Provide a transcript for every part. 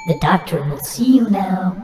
The doctor will see you now.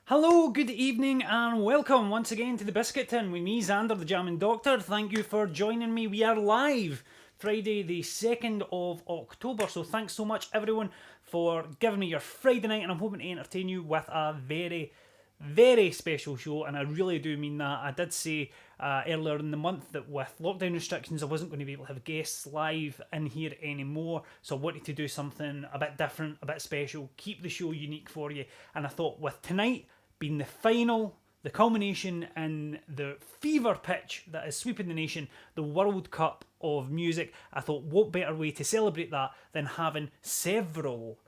Hello, good evening and welcome once again to the Biscuit Tin with me, Xander the Jammin Doctor. Thank you for joining me. We are live Friday the 2nd of October, so thanks so much everyone for giving me your Friday night, and I'm hoping to entertain you with a very, very special show, and I really do mean that. I did say earlier in the month that with lockdown restrictions I wasn't going to be able to have guests live in here anymore, so I wanted to do something a bit different, a bit special, keep the show unique for you, and I thought with tonight being the final, the culmination in the fever pitch that is sweeping the nation, the World Cup of music, I thought what better way to celebrate that than having several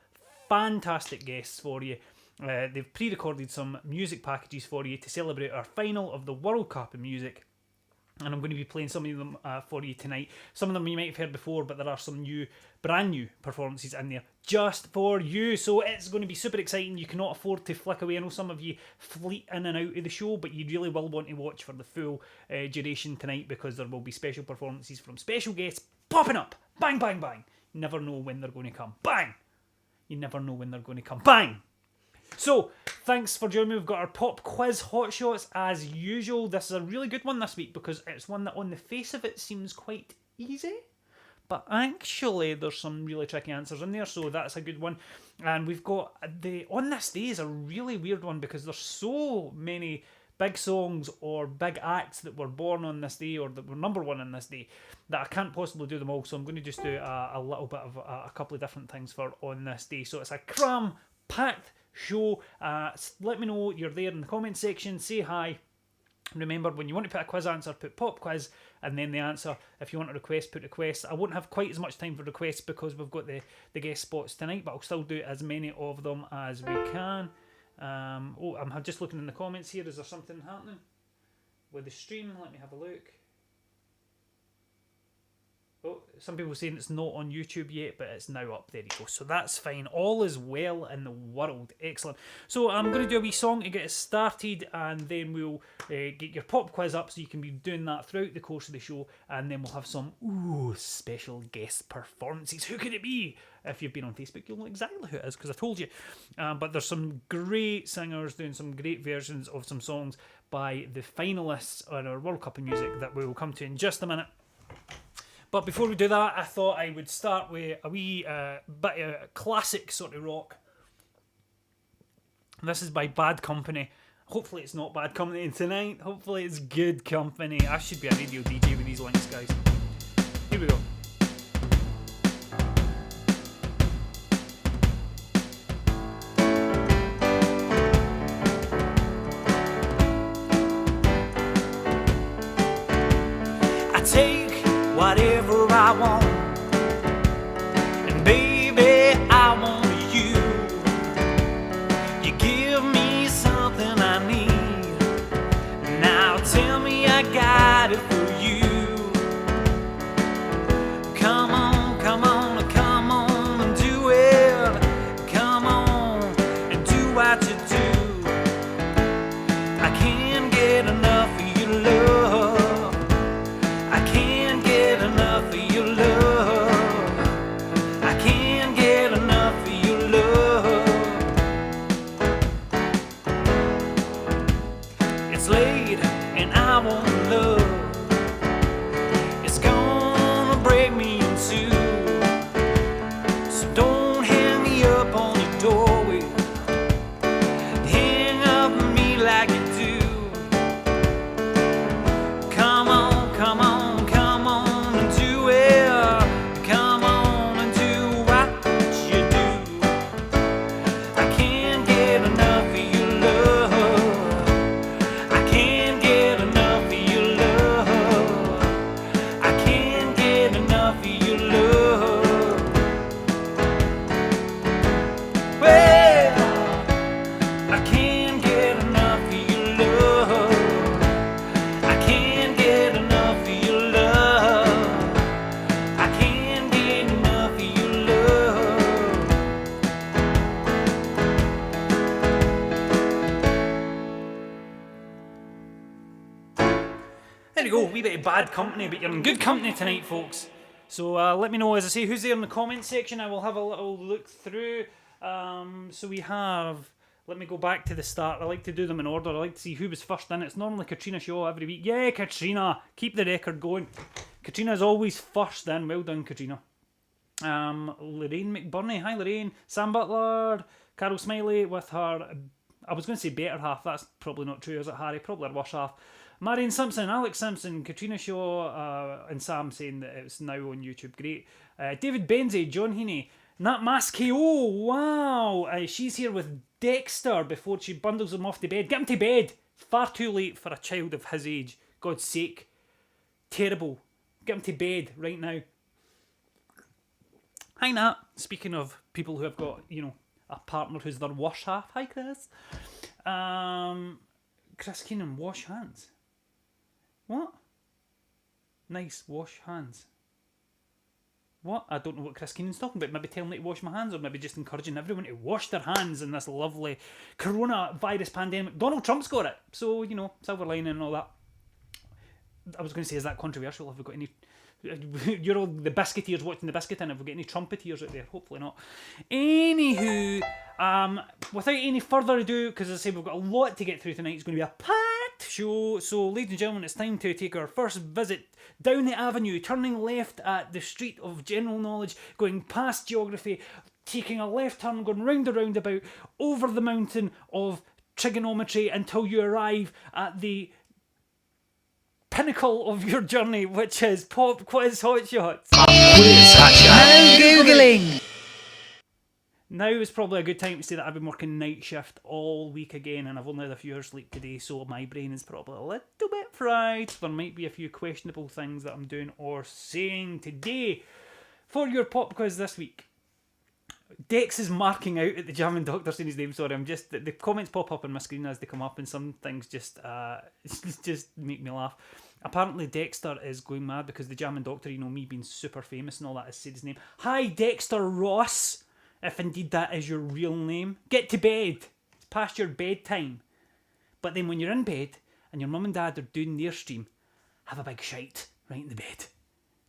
fantastic guests for you. They've pre-recorded some music packages for you to celebrate our final of the World Cup of music, and I'm going to be playing some of them for you tonight. Some of them you might have heard before, but there are some brand new performances in there just for you, so it's going to be super exciting. You cannot afford to flick away. I know some of you fleet in and out of the show, but you really will want to watch for the full duration tonight, because there will be special performances from special guests popping up. Bang, bang, bang. You never know when they're going to come. Bang! You never know when they're going to come. Bang! So, thanks for joining me. We've got our pop quiz hotshots as usual. This is a really good one this week because it's one that on the face of it seems quite easy, but actually there's some really tricky answers in there, so that's a good one. And we've got the On This Day is a really weird one because there's so many big songs or big acts that were born on this day or that were number one on this day that I can't possibly do them all, so I'm going to just do a little bit of a couple of different things for On This Day. So it's a cram-packed show. Let me know you're there in the comment section, say hi. Remember, when you want to put a quiz answer, put pop quiz and then the answer. If you want a request, put request. I won't have quite as much time for requests because we've got the guest spots tonight, but I'll still do as many of them as we can. I'm just looking in the comments here. Is there something happening with the stream? Let me have a look. Oh, some people are saying it's not on YouTube yet, but it's now up. There you go. So that's fine. All is well in the world. Excellent. So I'm going to do a wee song to get us started, and then we'll get your pop quiz up, so you can be doing that throughout the course of the show, and then we'll have some special guest performances. Who could it be? If you've been on Facebook, you'll know exactly who it is because I told you. But there's some great singers doing some great versions of some songs by the finalists on our World Cup of Music that we will come to in just a minute. But before we do that, I thought I would start with a wee bit of classic sort of rock. This is by Bad Company. Hopefully it's not Bad Company tonight. Hopefully it's good company. I should be a radio DJ with these links, guys. Here we go. I take whatever I want, and baby, I want you. You give me something I need. Now tell me I got it for you. Come on, come on, come on and do it. Come on and do what you do. I can't get enough of your love. I can't get enough of your love. I can't get enough of your love. It's late and I want love. you go, wee bit of bad company, but you're in good company tonight, folks. So let me know, as I say, who's there in the comments section. I will have a little look through. So we have... Let me go back to the start. I like to do them in order. I like to see who was first in. It's normally Katrina Shaw every week. Yeah, Katrina! Keep the record going. Katrina's always first in. Well done, Katrina. Lorraine McBurney. Hi, Lorraine. Sam Butler. Carol Smiley with her... I was going to say better half. That's probably not true, is it, Harry? Probably her worse half. Marion Simpson, Alex Simpson, Katrina Shaw, and Sam saying that it's now on YouTube. Great. David Benzie, John Heaney. Nat Maskey, oh wow! She's here with Dexter before she bundles him off to bed. Get him to bed! Far too late for a child of his age. God's sake. Terrible. Get him to bed right now. Hi Nat. Speaking of people who have got, you know, a partner who's their worse half. Hi Chris. Chris Keenan, wash hands. What? Nice, wash hands. What? I don't know what Chris Keenan's talking about. Maybe telling me to wash my hands, or maybe just encouraging everyone to wash their hands in this lovely coronavirus pandemic. Donald Trump's got it, so, you know, silver lining and all that. I was going to say, is that controversial? Have we got any... You're all the Biscuiteers watching the Biscuit in. Have we got any Trumpeteers out there? Hopefully not. Anywho, without any further ado, because as I say, we've got a lot to get through tonight. It's going to be a packed show. So, ladies and gentlemen, it's time to take our first visit down the avenue, turning left at the street of general knowledge, going past geography, taking a left turn, going round the roundabout, over the mountain of trigonometry until you arrive at the pinnacle of your journey, which is Pop Quiz Hotshots. Now Googling! Now is probably a good time to say that I've been working night shift all week again, and I've only had a few hours sleep today, so my brain is probably a little bit fried. There might be a few questionable things that I'm doing or saying today. For your pop quiz this week, Dex is marking out at the Jammin Doctor saying his name. Sorry, I'm just... The comments pop up on my screen as they come up, and some things just just make me laugh. Apparently Dexter is going mad because the Jammin Doctor, you know, me being super famous and all that, has said his name. Hi, Dexter Ross, if indeed that is your real name. Get to bed. It's past your bedtime. But then when you're in bed and your mum and dad are doing their stream, have a big shite right in the bed.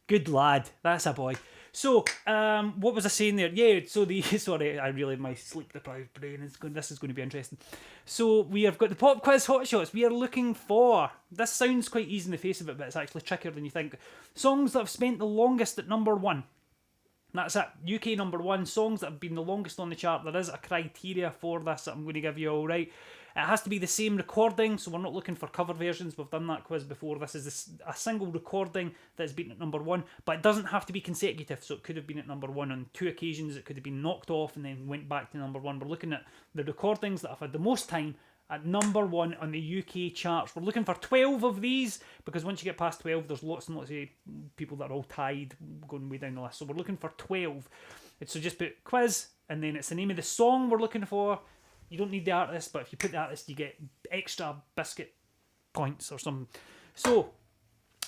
Good lad. That's a boy. So, what was I saying there? Yeah, so sorry, I really, my sleep-deprived brain is going, this is going to be interesting. So, we have got the Pop Quiz Hotshots. We are looking for, this sounds quite easy in the face of it, but it's actually trickier than you think. Songs that have spent the longest at number one. That's it. UK number one. Songs that have been the longest on the chart. There is a criteria for this that I'm going to give you, alright. It has to be the same recording, so we're not looking for cover versions. We've done that quiz before. This is a single recording that has been at number one, but it doesn't have to be consecutive, so it could have been at number one on 2 occasions. It could have been knocked off and then went back to number one. We're looking at the recordings that have had the most time at number one on the UK charts. We're looking for 12 of these, because once you get past 12, there's lots and lots of people that are all tied going way down the list. So we're looking for 12. So just put quiz, and then it's the name of the song we're looking for. You don't need the artist, but if you put the artist, you get extra Biscuit points or something. So,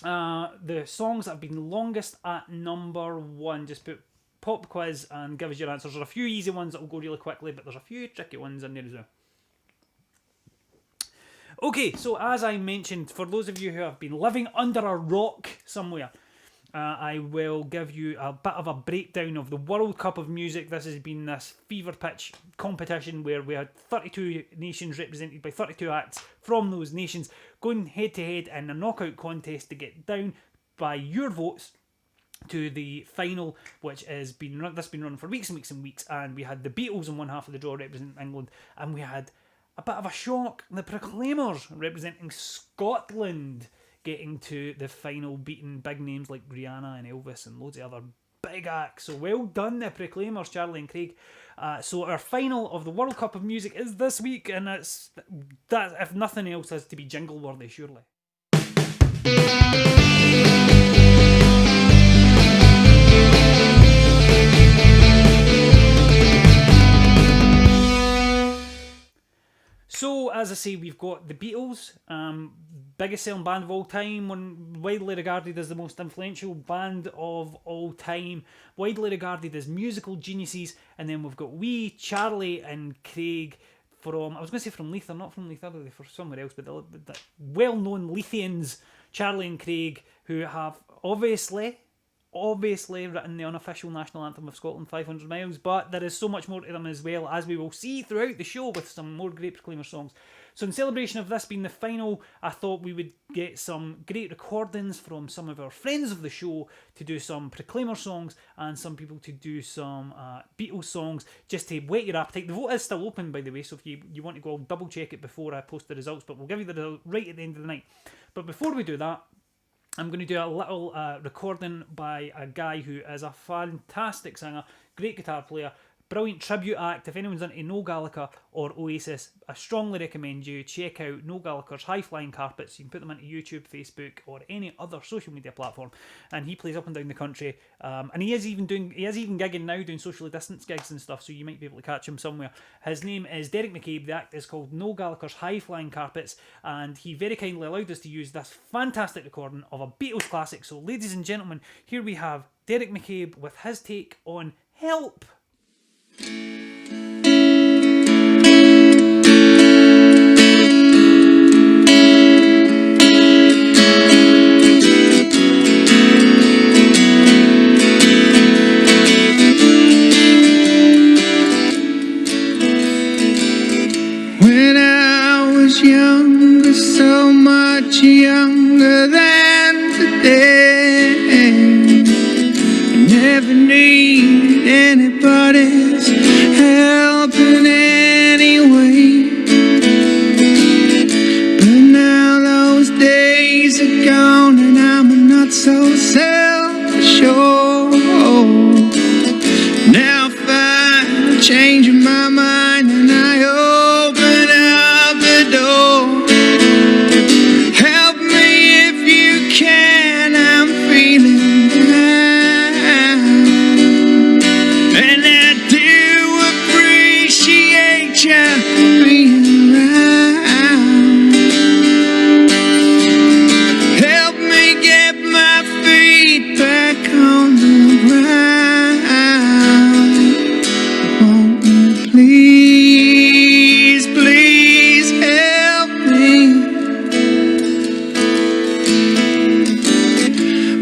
the songs that have been longest at number one, just put pop quiz and give us your answers. There are a few easy ones that will go really quickly, but there's a few tricky ones in there as well. Okay, so as I mentioned, for those of you who have been living under a rock somewhere, I will give you a bit of a breakdown of the World Cup of Music. This has been this fever pitch competition where we had 32 nations represented by 32 acts from those nations going head to head in a knockout contest to get down by your votes to the final, which has been run for weeks and weeks and weeks. And we had the Beatles in one half of the draw representing England, and we had a bit of a shock, the Proclaimers representing Scotland getting to the final, beating big names like Rihanna and Elvis and loads of other big acts. So well done, the Proclaimers, Charlie and Craig. So our final of the World Cup of Music is this week, and that, if nothing else, has to be jingle worthy, surely. So, as I say, we've got the Beatles, biggest selling band of all time, widely regarded as the most influential band of all time, widely regarded as musical geniuses, and then we've got wee Charlie and Craig from, I was going to say from Leith, they're not from Leith, are they? For somewhere else, but the well-known Leithians, Charlie and Craig, who have obviously written the unofficial national anthem of Scotland, 500 Miles, but there is so much more to them as well, as we will see throughout the show with some more great Proclaimer songs. So in celebration of this being the final, I thought we would get some great recordings from some of our friends of the show to do some Proclaimer songs and some people to do some Beatles songs, just to whet your appetite. The vote is still open, by the way, so if you want to go, I'll double check it before I post the results, but we'll give you the result right at the end of the night. But before we do that, I'm going to do a little recording by a guy who is a fantastic singer, great guitar player, brilliant tribute act. If anyone's into Noel Gallagher or Oasis, I strongly recommend you check out Noel Gallagher's High Flying Carpets. You can put them into YouTube, Facebook, or any other social media platform. And he plays up and down the country. And he is even gigging now, doing socially distanced gigs and stuff, so you might be able to catch him somewhere. His name is Derek McCabe. The act is called Noel Gallagher's High Flying Carpets, and he very kindly allowed us to use this fantastic recording of a Beatles classic. So ladies and gentlemen, here we have Derek McCabe with his take on Help. When I was younger, so much younger than today, I never needed anybody's help in any way. But now those days are gone and I'm not so self-assured. Now I'm changing my mind and I open up the door. Help me if you can, I'm feeling down. And I do appreciate you being around. Help me get my feet back on the ground. Won't you please, please help me?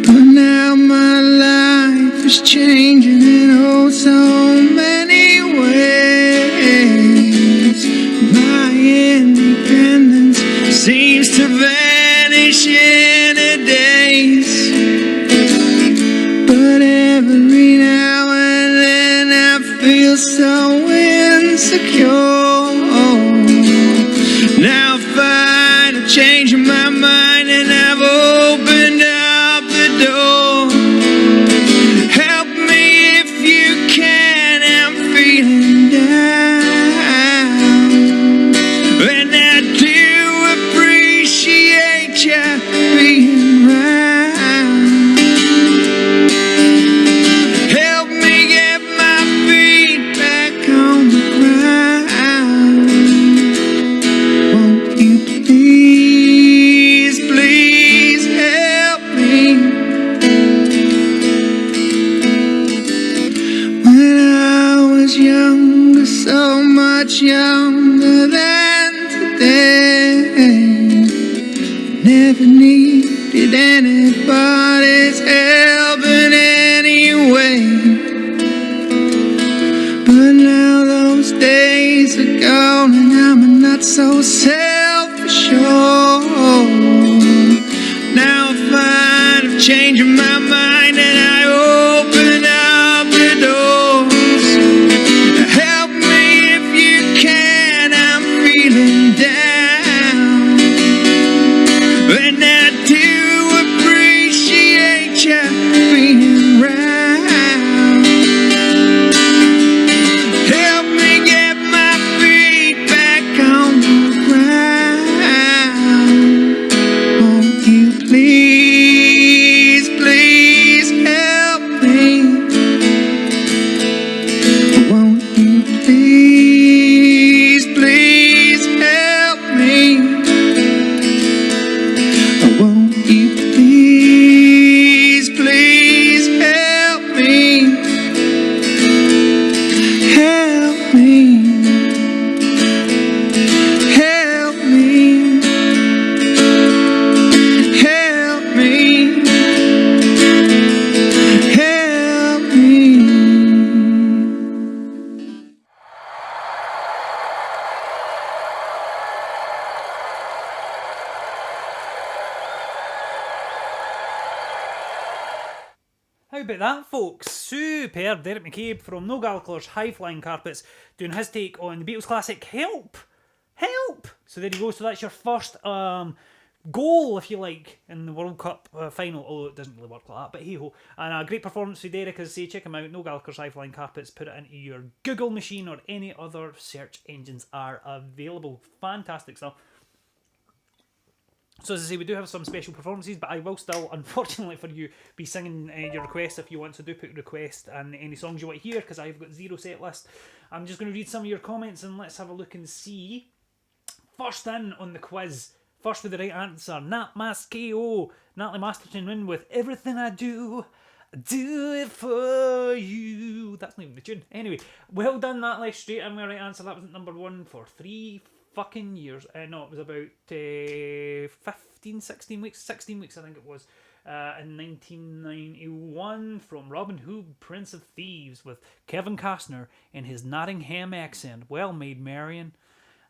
But now my life is changing in oh so many ways. My independence seems to vanish in a daze. But every now and then I feel so insecure. Now fine, I've changed my mind and I've opened up the door. Help me if you can, I'm feeling down. And I do appreciate you being around. Help me get my feet back on the ground. Won't you please, please help me? When I was younger, so much younger than today, never needed anybody's help in any way. But now those days are gone and I'm not so self-assured. Now I find I'm changing my mind and I open up the doors. Help me if you can, I'm feeling down. And I do appreciate you being around. Help me get my feet back on the ground. How about that, folks? Superb. Derek McCabe from No Galcler's High Flying Carpets doing his take on the Beatles classic Help! Help! So there you go. So that's your first goal, if you like, in the World Cup final, although it doesn't really work like that, but hey-ho. And a great performance from Derek, as I say, check him out, No Galcler's High Flying Carpets, put it into your Google machine or any other search engines are available. Fantastic stuff. So as I say, we do have some special performances, but I will still, unfortunately for you, be singing your requests if you want, so do put a request and any songs you want to hear, because I've got zero set list. I'm just going to read some of your comments and let's have a look and see. First in on the quiz, first with the right answer, Nat Maskeo, Natalie Masterton win with Everything I Do it for you. That's not even the tune. Anyway, well done, Natalie, straight in with the right answer. That was at number 1 for 3 fucking years. No, it was about 16 weeks I think it was, in 1991, from Robin Hood, Prince of Thieves, with Kevin Costner in his Nottingham accent. Well made, Marion.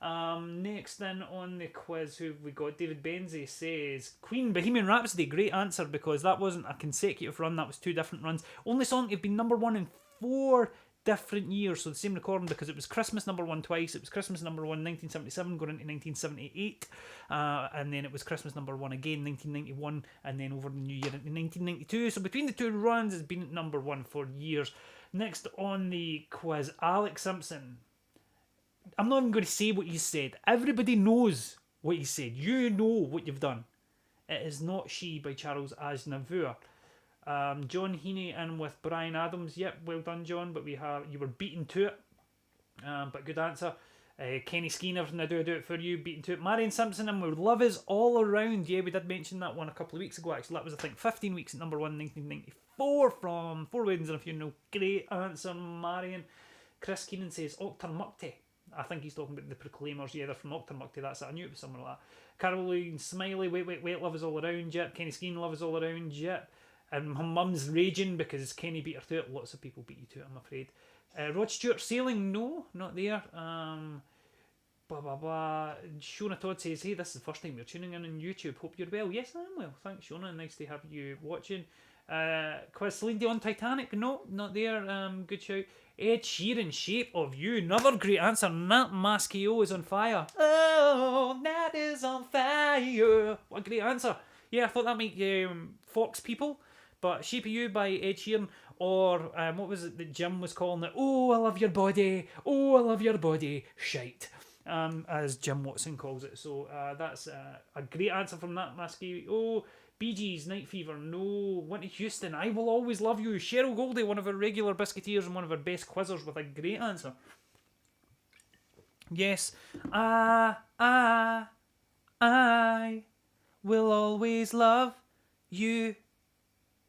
Next then on the quiz, who have we got? David Benzie says Queen, Bohemian Rhapsody. Great answer, because that wasn't a consecutive run, that was 2 different runs. Only song to have been number 1 in 4 different years, so the same recording, because it was Christmas number 1 twice. It was Christmas number 1 1977 going into 1978, and then it was Christmas number 1 again 1991, and then over the new year into 1992. So between the 2 runs, it's been at number 1 for years. Next on the quiz, Alex Simpson. I'm not even going to say what you said. Everybody knows what you said. You know what you've done. It is Not She by Charles Aznavour. John Heaney in with Brian Adams. Yep, well done, John, but you were beaten to it. But good answer. Kenny Skeen, Everything I Do it for you, beaten to it. Marion Simpson in with Love Is All Around. Yeah, we did mention that one a couple of weeks ago, actually. That was, I think, 15 weeks at number 1 1994 from Four Weddings and a Funeral. Great answer, Marion. Chris Keenan says Octermuckty. I think he's talking about the Proclaimers. Yeah, they're from Octermuckty, that's it. I knew it was somewhere like that. Caroline Smiley, Wait, Love Is All Around. Yep. Kenny Skeen, Love Is All Around. Yep. And my mum's raging because Kenny beat her to it. Lots of people beat you to it, I'm afraid. Rod Stewart Sailing, no, not there. Shona Todd says, hey, this is the first time you're tuning in on YouTube. Hope you're well. Yes, I am well. Thanks, Shona. Nice to have you watching. Quiz Celine Dion Titanic, no, not there. Good shout. Ed Sheeran, Shape of You, another great answer. Nat Maskeo is on fire. Oh, Nat is on fire. What a great answer. Yeah, I thought that might Fox People. But Shape of You by Ed Sheeran, or what was it that Jim was calling it? Oh, I love your body. Oh, I love your body. Shite. As Jim Watson calls it. So that's a great answer from Nat Maskey. Oh, Bee Gees, Night Fever. No. Whitney Houston, I Will Always Love You. Cheryl Goldie, one of our regular Biscuiteers and one of our best quizzers, with a great answer. Yes. I will always love you.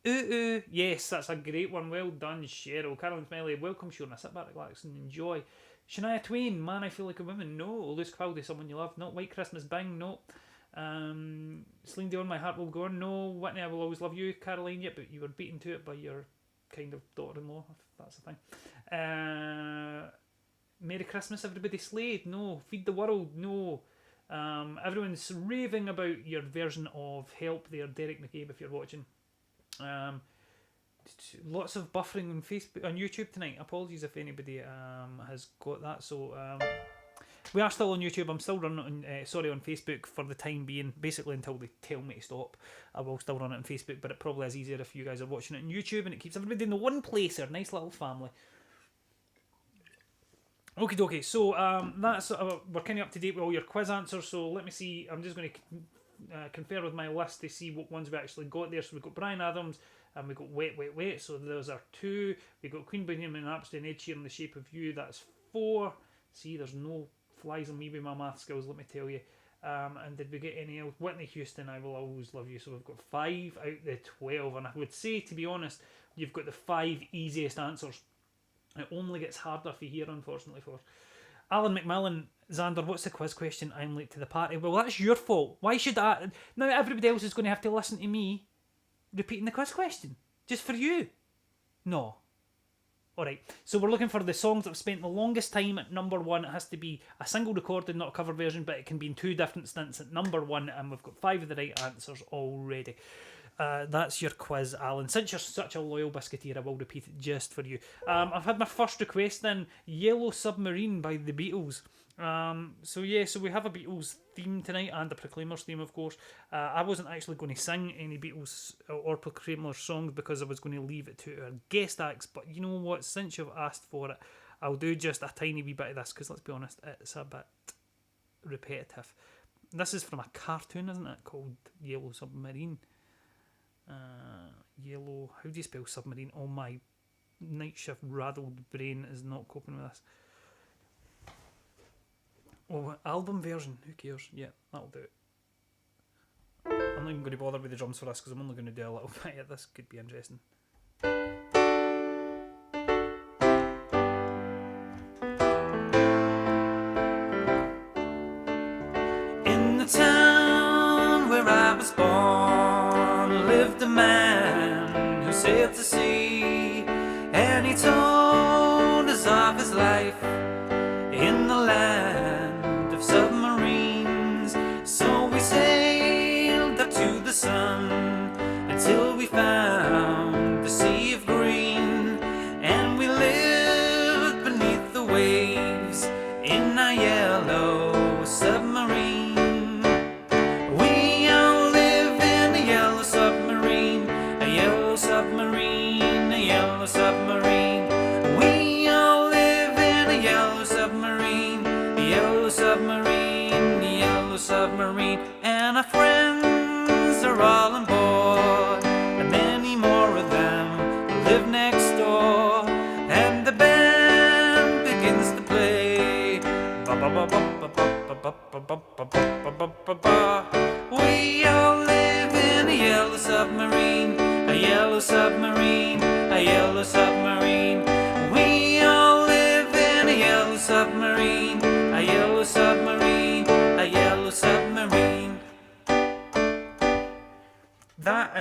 Ooh. Yes, that's a great one. Well done, Cheryl. Caroline Smiley, welcome, Shona. Sit back, relax, and enjoy. Shania Twain, Man, I Feel Like a Woman. No. Luce Capaldi, Someone You Love. Not White Christmas, Bing. No. Celine Dion, My Heart Will Go On. No. Whitney, I Will Always Love You. Caroline, yep, but you were beaten to it by your kind of daughter-in-law, if that's the thing. Merry Christmas, Everybody, Slade. No. Feed the World. No. Everyone's raving about your version of Help there, Derek McCabe, if you're watching. Lots of buffering on Facebook, on YouTube tonight. Apologies if anybody has got that. So we are still on YouTube. I'm still running on on Facebook for the time being, basically until they tell me to stop. I will still run it on Facebook, but it probably is easier if you guys are watching it on YouTube, and it keeps everybody in the one place. Our nice little family. Okie dokie, so that's we're kind of up to date with all your quiz answers. So let me see. I'm just going to confer with my list to see what ones we actually got there. So we've got Brian Adams and we got Wait. So those are 2. We got Queen, Bohemian Rhapsody and Ed Sheeran, The Shape of You. That's 4. See, there's no flies on me with my math skills, let me tell you. And did we get any else? Whitney Houston, I Will Always Love You. So we've got 5 out of the 12. And I would say, to be honest, you've got the 5 easiest answers. It only gets harder for here, unfortunately, for Alan McMillan. Xander, what's the quiz question? I'm late to the party. Well, that's your fault. Why should I? Now everybody else is going to have to listen to me repeating the quiz question. Just for you. No. Alright, so we're looking for the songs that have spent the longest time at number 1. It has to be a single recorded, not a cover version, but it can be in 2 different stints at number 1, and we've got 5 of the right answers already. That's your quiz, Alan. Since you're such a loyal biscuiteer, I will repeat it just for you. I've had my first request then, Yellow Submarine by the Beatles. So we have a Beatles theme tonight and a Proclaimers theme, of course. I wasn't actually going to sing any Beatles or Proclaimers songs because I was going to leave it to our guest acts, but you know what, since you've asked for it, I'll do just a tiny wee bit of this, because let's be honest, it's a bit repetitive. This is from a cartoon, isn't it, called Yellow Submarine? Yellow, how do you spell submarine? Oh, my night shift rattled brain is not coping with this. Oh, album version, who cares? Yeah, that'll do it. I'm not even going to bother with the drums for this because I'm only going to do a little bit. This could be interesting. In the town where I was born lived a man who sailed to sea, and he told us of his life in the land of submarines. So we sailed up to the sun until we found the sea of green, and we lived beneath the waves in a yellow submarine. We all live in a yellow submarine, a yellow submarine, a yellow submarine. We all live in a yellow submarine, a yellow submarine, a yellow submarine. And our friends are all on board, and many more of them live next door. And the band begins to play. Ba ba ba ba ba ba ba ba ba ba ba ba ba. We all live in a yellow submarine, a yellow submarine, a yellow submarine. We all live in a yellow submarine, a yellow submarine, a yellow submarine. That,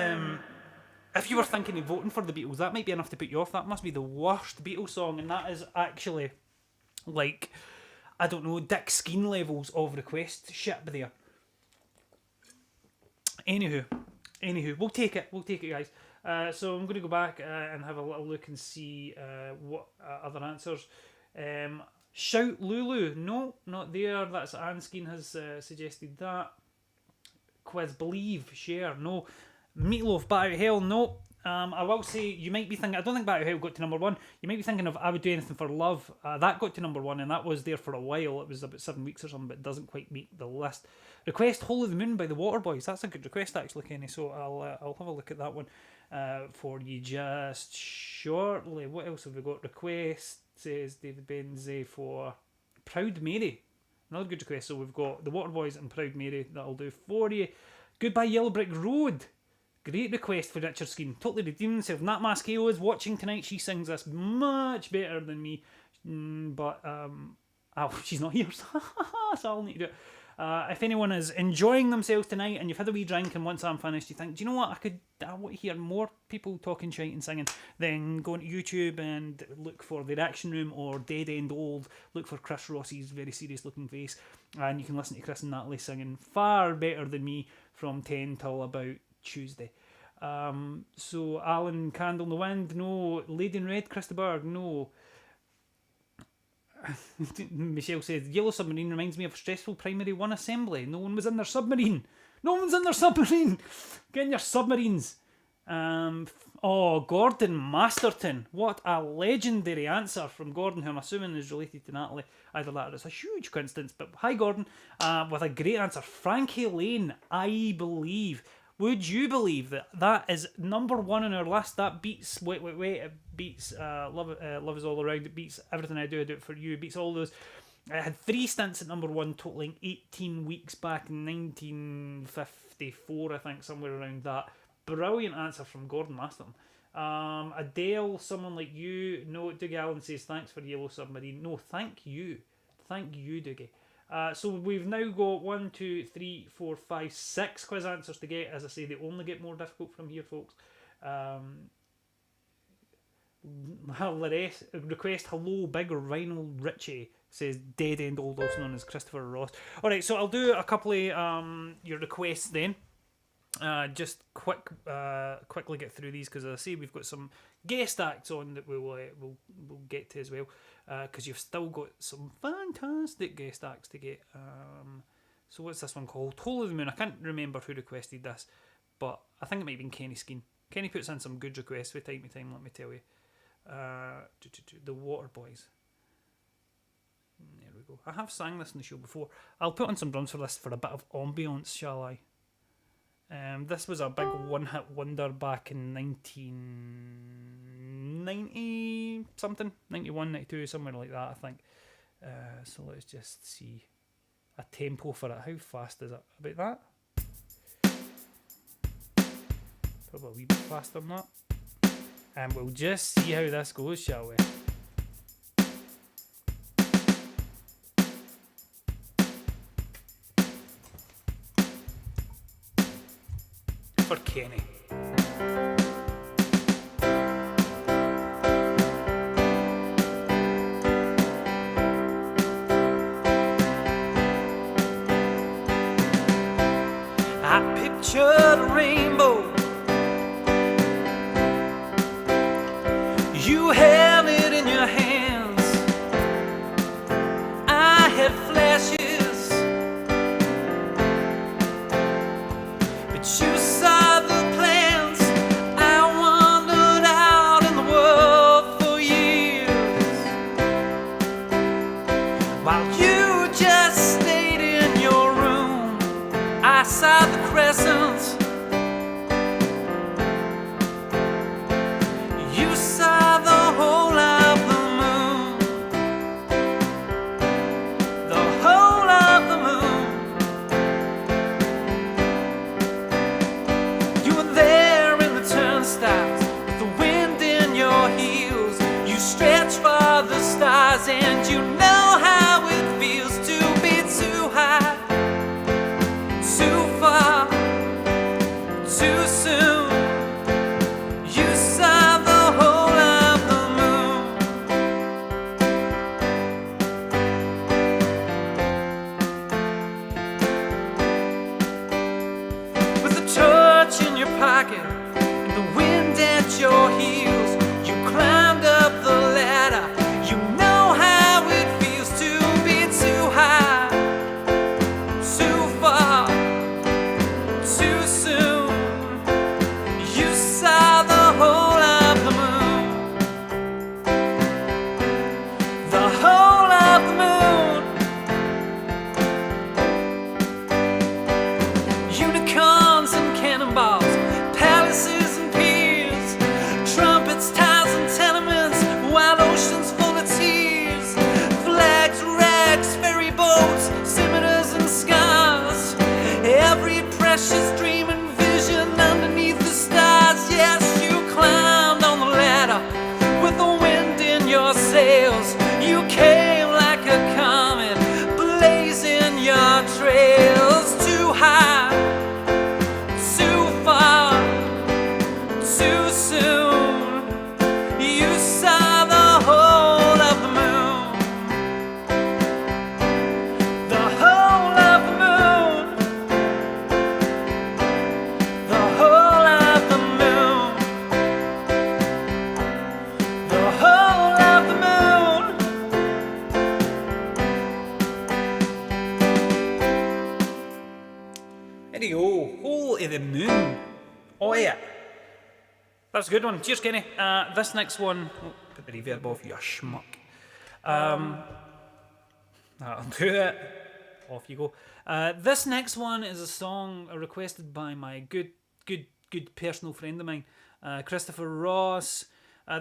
if you were thinking of voting for the Beatles, that might be enough to put you off. That must be the worst Beatles song, and that is actually, like, I don't know, Dick Skeen levels of request shit there. Anywho, we'll take it, guys. So I'm going to go back and have a little look and see what other answers. Shout Lulu, no, not there. That's Anne Skeen has suggested that. Quiz Believe, share, no. Meatloaf, Bat Out Hell, no. I will say, you might be thinking, I don't think Bat Out Hell got to number one. You might be thinking of I Would Do Anything for Love. That got to number one, and that was there for a while. It was about 7 weeks or something, but it doesn't quite make the list. Request Hole of the Moon by the Waterboys. That's a good request, actually, Kenny. So I'll have a look at that one for you just shortly. What else have we got? Request, says David Benzie, for Proud Mary. Another good request. So we've got the Waterboys and Proud Mary. That'll do for you. Goodbye Yellow Brick Road. Great request for Richard Skeen. Totally redeemed himself. Nat Maskeo is watching tonight. She sings this much better than me. But she's not here, so I'll need to do it. If anyone is enjoying themselves tonight and you've had a wee drink and once I'm finished you think, do you know what, I want to hear more people talking shite and singing, then go onto YouTube and look for The Reaction Room or Dead End Old, look for Chris Ross's very serious looking face, and you can listen to Chris and Natalie singing far better than me from 10 till about Tuesday. So Alan, Candle in the Wind, no. Lady in Red, Krista Berg, no. Michelle says Yellow Submarine reminds me of stressful primary 1 assembly. No one was in their submarine. Get in your submarines. Gordon Masterton. What a legendary answer from Gordon, who I'm assuming is related to Natalie. Either that or it's a huge coincidence. But hi Gordon, with a great answer. Frankie Lane, I Believe. Would you believe that is number one on our list? That beats Wait, it beats Love Is All Around, it beats Everything I Do It For You, it beats all those. It had 3 stints at number one, totaling 18 weeks back in 1954, I think, somewhere around that. Brilliant answer from Gordon Masterton. Adele, Someone Like You. No, Dougie Allen says, thanks for Yellow Submarine. No, thank you. Thank you, Dougie. So we've now got 1, 2, 3, 4, 5, 6 quiz answers to get. As I say, they only get more difficult from here, folks. Request Hello Big Rhino Richie, says Dead End Old, also known as Christopher Ross. Alright, so I'll do a couple of your requests then. Just quickly get through these because, as I say, we've got some guest acts on that we'll get to as well. Because you've still got some fantastic guest acts to get. So what's this one called? Hole of the Moon. I can't remember who requested this, but I think it might have been Kenny Skeen. Kenny puts in some good requests from time to time, let me tell you. The Waterboys. There we go. I have sang this in the show before. I'll put on some drums for this for a bit of ambience, shall I? This was a big one-hit wonder back in 1990 something, 91, 92, somewhere like that, I think. So let's just see a tempo for it. How fast is it? About that? Probably a wee bit faster than that. And we'll just see how this goes, shall we? For Kenny. I pictured a rainbow. You held it in your hands. I had flashes, but you saw the plans. I wandered out in the world for years, while you just stayed in your room. I saw the crescents. You saw the whole of the moon. The whole of the moon. You were there in the turnstiles with the wind in your heels. You stretched for the stars and you know how it feels to be too high, too far, too soon. You saw the whole of the moon. With a torch in your pocket and the wind at your heels, you climbed up the ladder. You know how it feels to be too high, too far, too soon. You saw the whole of the moon. The whole of the moon. Unicorns and cannonballs, palaces and piers, trumpets, towers and tenements, wild oceans full of tears, flags, rags, ferry boats, scimitars and scars, every precious dream and vision underneath the stars. Yes, you climbed on the ladder with the wind in your sails. You came like a comet, blazing your trails. Too high, too far, too soon. You saw the whole of the moon. The whole of the moon. The whole of the moon. The whole of the moon. There you go. Whole of the moon. Oh yeah. That's a good one. Cheers, Kenny. This next one. Oh, put the reverb off, you schmuck. That'll do it. Off you go. This next one is a song requested by my good personal friend of mine, Christopher Ross.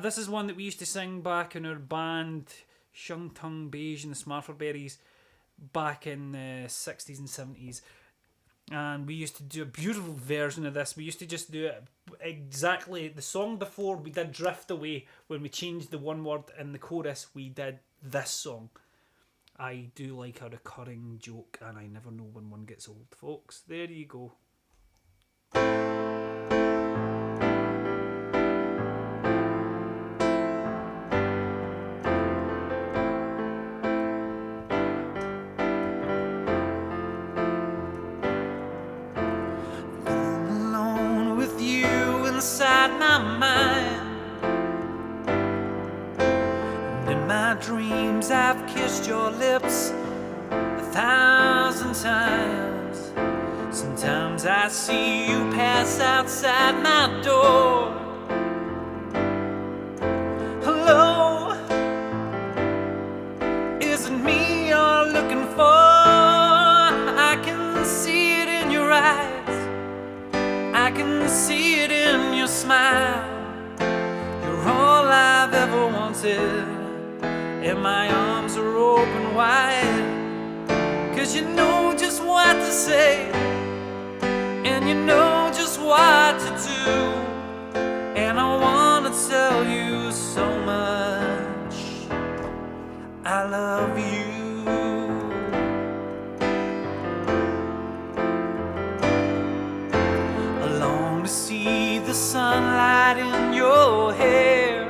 This is one that we used to sing back in our band, Shung Tung Beige and the Smartberries, back in the 60s and 70s. And we used to do a beautiful version of this. We used to just do it exactly the song before. We did Drift Away. When we changed the one word in the chorus, we did this song. I do like a recurring joke, and I never know when one gets old, folks. There you go. inside my mind. And in my dreams I've kissed your lips 1,000 times. Sometimes I see you pass outside my door. Hello, is it me you're looking for? I can see it in your eyes, I can see it in your smile. You're all I've ever wanted, and my arms are open wide. 'Cause you know just what to say, and you know just what to do. And I wanna tell you so much, I love you. I long to see the sunlight in your hair,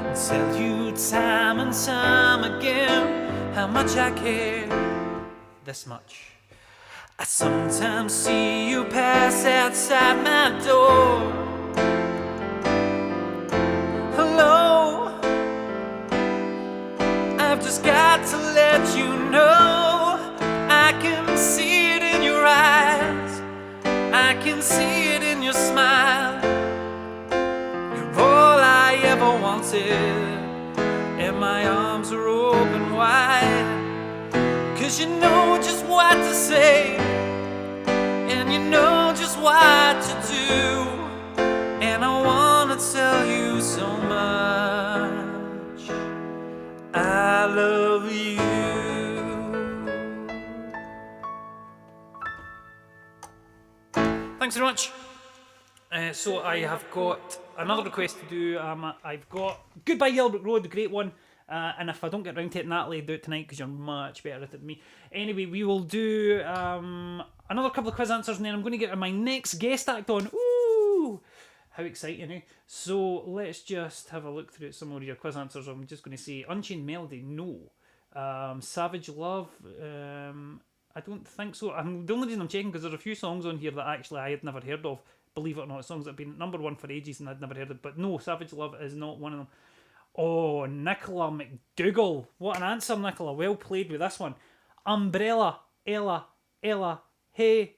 and tell you time and time again how much I care. This much. I sometimes see you pass outside my door. Hello, I've just got to let you know, I can see it in your eyes, I can see it in your smile. You're all I ever wanted, and my arms are open wide. 'Cause you know just what to say, and you know just what to do. And I wanna tell you so much, I love you. Thanks very much. So I have got another request to do. I've got Goodbye Yellowbrick Road, the great one. And if I don't get round to it, Natalie, do it tonight because you're much better at it than me. Anyway, we will do another couple of quiz answers, and then I'm going to get my next guest act on. Ooh! How exciting, eh? So let's just have a look through some of your quiz answers. I'm just going to say Unchained Melody, no. Savage Love, I don't think so. The only reason I'm checking because there's a few songs on here that actually I had never heard of. Believe it or not, songs that have been number one for ages and I'd never heard of. But no, Savage Love is not one of them. Oh, Nicola McDougall. What an answer, Nicola. Well played with this one. Umbrella, Ella, hey,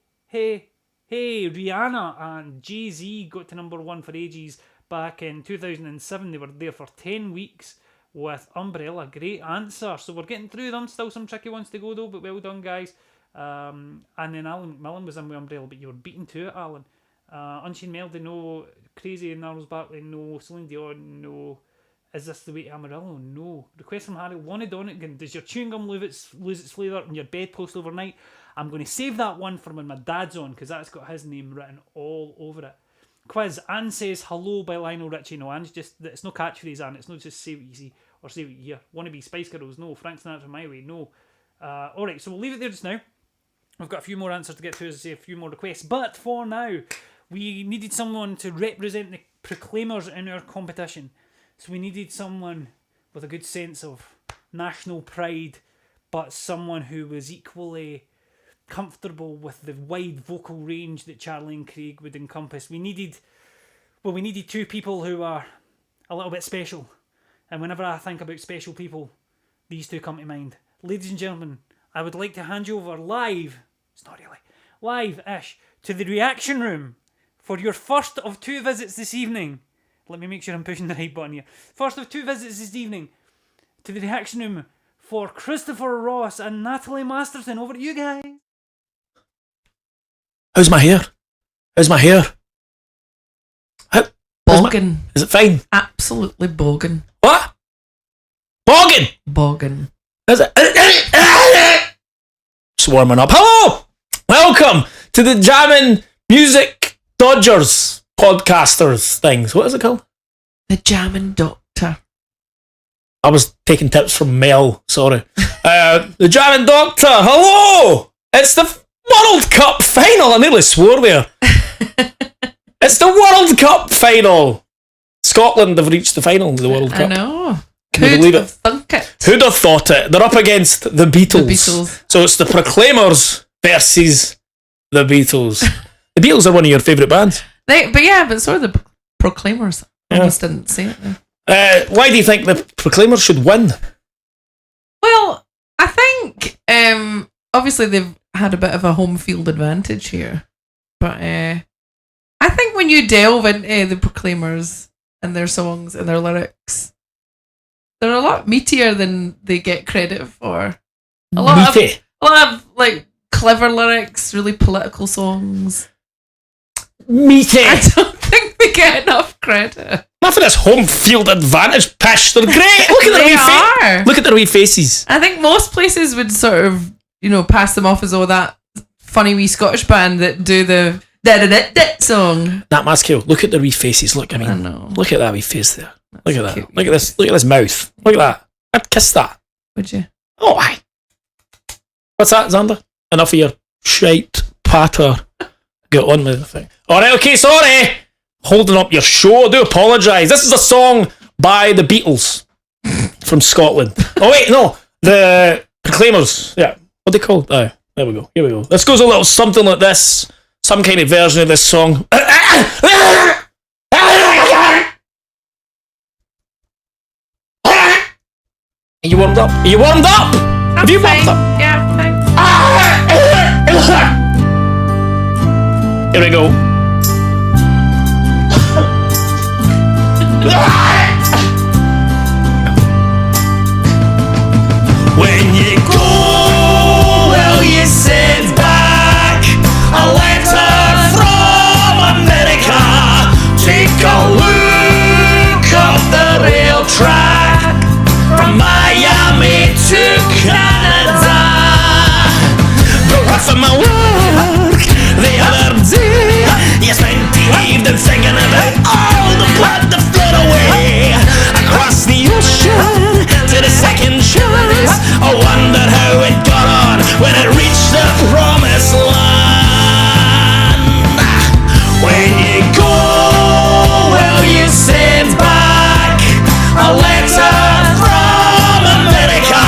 Rihanna and Jay-Z got to number one for ages back in 2007. They were there for 10 weeks with Umbrella. Great answer. So we're getting through them. Still some tricky ones to go though, but well done, guys. And then Alan McMillan was in with Umbrella, but you were beaten to it, Alan. Unchained Melody, no. Crazy Gnarls Barkley, no. Celine Dion, no. Is This the Way to Amarillo? No. Request from Harry, Wanted Donegan. Does your chewing gum lose its flavour and your bedpost overnight? I'm going to save that one for when my dad's on, because that's got his name written all over it. Quiz, Anne says Hello by Lionel Richie. No, Anne's just, it's no catchphrase, Anne. It's not just say what you see or say what you hear. Wannabe Spice Girls? No. Frank Sinatra My Way? No. Alright, so we'll leave it there just now. We've got a few more answers to get to, as I say, a few more requests. But for now, we needed someone to represent the Proclaimers in our competition. So we needed someone with a good sense of national pride, but someone who was equally comfortable with the wide vocal range that Charlie and Craig would encompass. We needed two people who are a little bit special. And whenever I think about special people, these two come to mind. Ladies and gentlemen, I would like to hand you over live, it's not really, live-ish, to the reaction room for your first of two visits this evening. Let me make sure I'm pushing the right button here. First of two visits this evening to the reaction room for Christopher Ross and Natalie Masterton. Over to you guys. How's my hair? Boggin. Is it fine? Absolutely boggin. What? Boggin? Boggin. Is it? Just warming up. Hello! Welcome to the Jammin Music Dodgers podcasters things. What is it called? The Jammin Doctor. I was taking tips from Mel, sorry. The Jammin Doctor, hello! It's the World Cup final. I nearly swore there. It's the World Cup final. Scotland have reached the final of the World Cup. I know. Can you believe it? Thunk it? Who'd have thought it? They're up against the Beatles. The Beatles. So it's the Proclaimers versus the Beatles. The Beatles are one of your favourite bands. But so are the Proclaimers. I almost didn't say it there. Why do you think the Proclaimers should win? Well, I think obviously they've had a bit of a home field advantage here, but I think when you delve into the Proclaimers and their songs and their lyrics, they're a lot meatier than they get credit for. A lot of like clever lyrics, really political songs. Meaty. I don't think they get enough credit. Not for this home field advantage pish. They're great. Look at their wee faces. Look at their wee faces. I think most places would sort of, pass them off as that funny wee Scottish band that do the da-da-da-da song. That McCabe. Look at their wee faces. Look, I know. Look at that wee face there. Look at that. Cute. Look at this. Look at this mouth. Look at that. I'd kiss that. Would you? Oh, aye. What's that, Xander? Enough of your shite patter. Get on with the thing. Alright, okay, sorry. Holding up your show. I do apologise. This is a song by the Beatles from Scotland. Oh, wait, no. The Proclaimers. Yeah. What are they called? Oh, there we go. Here we go. This goes a little something like this. Some kind of version of this song. Are you warmed up? Are you warmed up? Have you warmed up? Yeah, thanks. Here we go. When you go, will you send back a letter from America? Take a look up the rail track from Miami to Canada. But what's my work the other day? You spent the evening thinking about all the blood that flowed away across the ocean to the second chance. I wondered how it got on when it reached the promised land. When you go, will you send back a letter from America?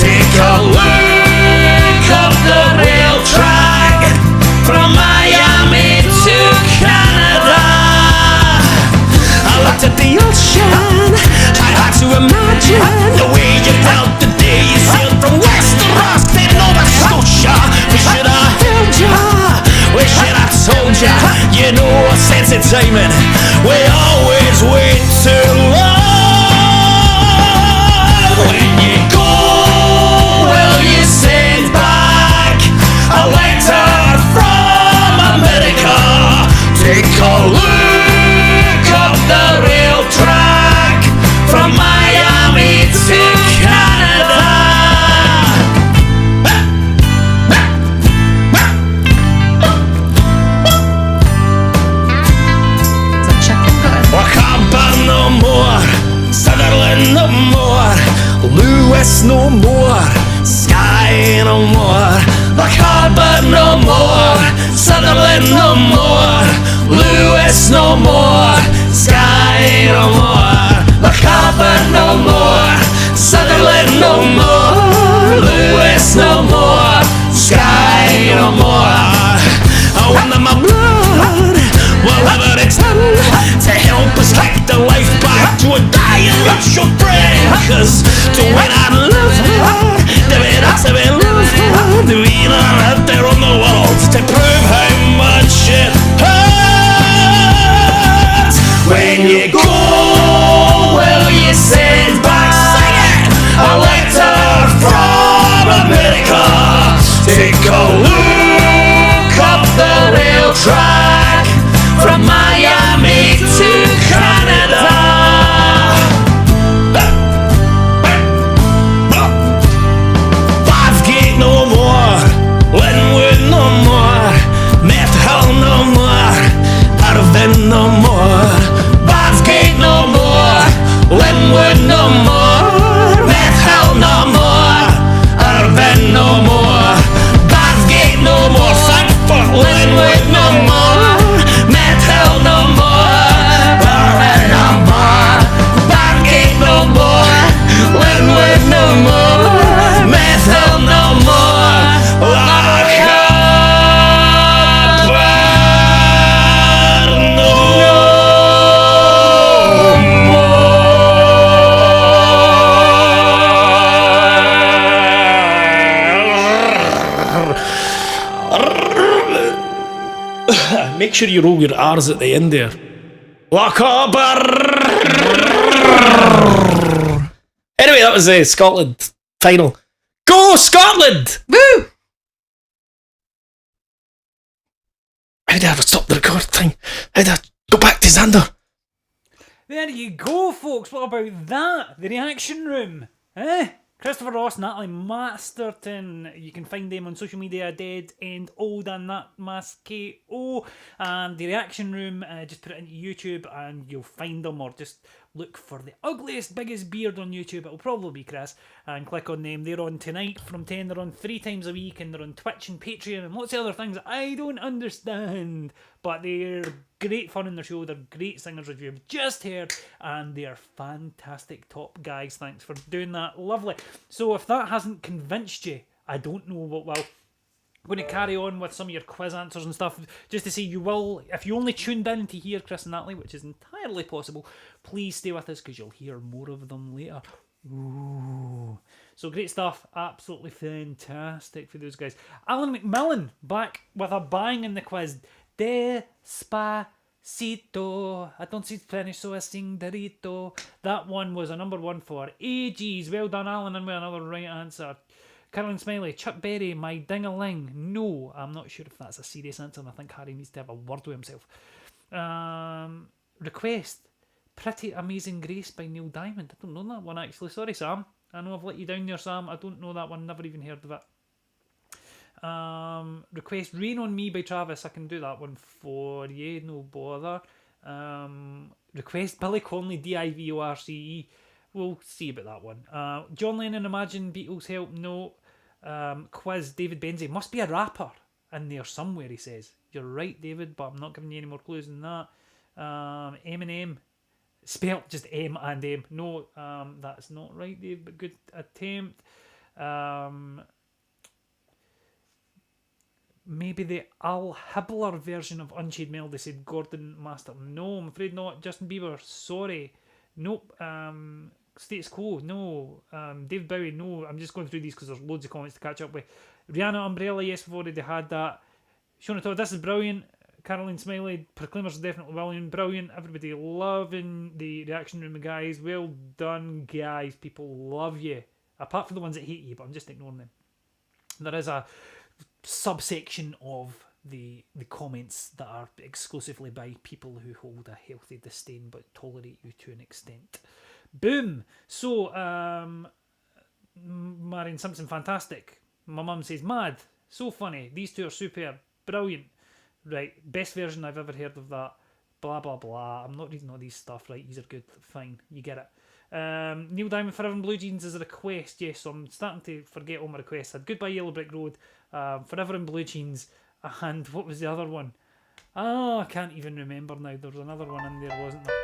Take a look up the rail track from Miami to Canada. I looked at the ocean, I had to imagine the way you felt the day you sailed from Westeros to Nova Scotia. We should have held ya, we should have told ya. You know a sense of timing, we always wait too long. When you go, will you send back a letter from America? Take a look up the rail track from Miami to Canada. It's a chicken gun. I can't burn no more, Sutherland no more, Lewis no more, Sky no more. I can't burn no more, Sutherland no more, Lewis no more, Sky no more. I can't burn no more, Sutherland no more, Lewis no more, Sky no more. I wonder my blood will ever extend to help us kick the life back to a dying mutual friend. Cause to win and love her, to be not to be loved her, to be not out there on the world to prove how much it hurts. When you go, will you send back, sing it, a letter make sure you roll your R's at the end there. Anyway, that was the Scotland final. Go Scotland! Woo! How did I stop the record thing? How did I go back to Xander? There you go, folks. What about that? The reaction room. Christopher Ross, Natalie, Masterton. You can find them on social media, Dead and Old and that Mask KO. And the reaction room, just put it into YouTube and you'll find them, or just look for the ugliest, biggest beard on YouTube. It'll probably be Chris. And click on them. They're on tonight from 10. They're on 3 times a week, and they're on Twitch and Patreon and lots of other things that I don't understand. But they're great fun in their show. They're great singers, as you've just heard, and they're fantastic top guys. Thanks for doing that. Lovely. So if that hasn't convinced you, I don't know what will. I'm going to carry on with some of your quiz answers and stuff, just to say you will, if you only tuned in to hear Chris and Natalie, which is entirely possible, please stay with us because you'll hear more of them later. Ooh. So great stuff, absolutely fantastic for those guys. Alan McMillan back with a bang in the quiz. Despacito, I don't speak Spanish, so I sing Dorito. That one was a number 1 for ages. Well done, Alan, and with another right answer. Caroline Smiley, Chuck Berry, My Ding-a-Ling. No, I'm not sure if that's a serious answer, and I think Harry needs to have a word with himself. Request, Pretty Amazing Grace by Neil Diamond. I don't know that one, actually. Sorry, Sam. I know I've let you down there, Sam. I don't know that one. Never even heard of it. Request, Rain on Me by Travis. I can do that one for you. No bother. Request, Billy Connolly, Divorce. We'll see about that one. John Lennon, Imagine, Beatles, Help. No. Quiz, David Benzie. Must be a rapper in there somewhere, he says. You're right, David, but I'm not giving you any more clues than that. Eminem. Spelt just M and M. No, that's not right, Dave, but good attempt. Maybe the Al Hibbler version of Unchained Melody, said Gordon Masterton. No, I'm afraid not. Justin Bieber, sorry. Nope. Status Quo, no. Dave Bowie, no. I'm just going through these because there's loads of comments to catch up with. Rihanna, Umbrella, yes, we've already had that. Shona Todd, this is brilliant. Caroline Smiley, Proclaimers are definitely brilliant. Everybody loving the reaction room, guys. Well done, guys. People love you. Apart from the ones that hate you, but I'm just ignoring them. There is a subsection of the comments that are exclusively by people who hold a healthy disdain but tolerate you to an extent. Boom! So, Marion Simpson, fantastic. My mum says, mad. So funny. These two are superb. Brilliant. Right, best version I've ever heard of that. Blah, blah, blah. I'm not reading all these stuff. Right, these are good. Fine. You get it. Neil Diamond, Forever in Blue Jeans is a request. Yes, so I'm starting to forget all my requests. I had Goodbye Yellow Brick Road, Forever in Blue Jeans, and what was the other one? Oh, I can't even remember now. There was another one in there, wasn't there?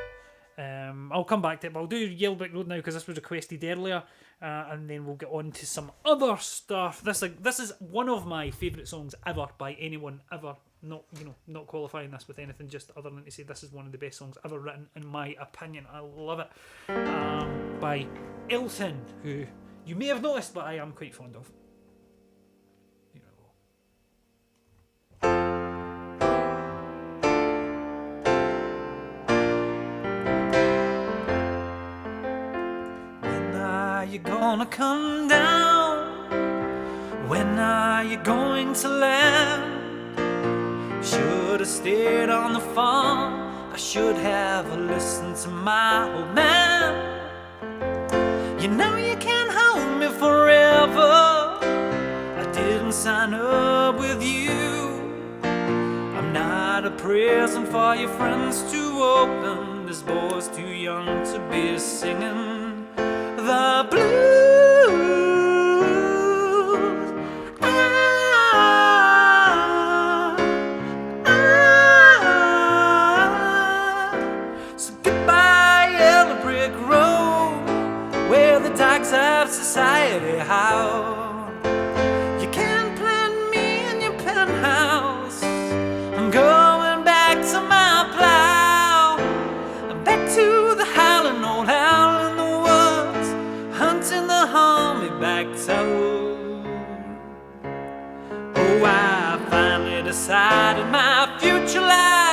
I'll come back to it, but I'll do Yellow Brick Road now because this was requested earlier, and then we'll get on to some other stuff. This is one of my favourite songs ever by anyone ever. Not qualifying this with anything, just other than to say this is one of the best songs ever written, in my opinion. I love it. By Elton, who you may have noticed, but I am quite fond of. Here we go. When are you gonna come down? When are you going to land? Should have stayed on the farm. I should have listened to my old man. You know you can't hold me forever. I didn't sign up with you. I'm not a present for your friends to open. This boy's too young to be singing the blues. Of society, how you can't plant me in your penthouse. I'm going back to my plow. I'm back to the howling old owl in the woods, hunting the homie back toad. Oh, I finally decided my future life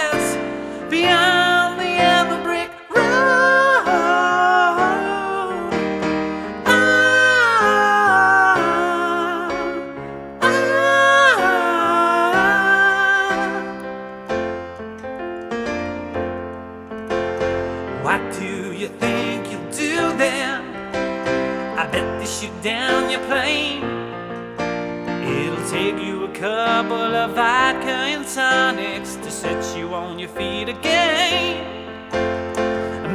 Take you a couple of vodka and tonics to set you on your feet again.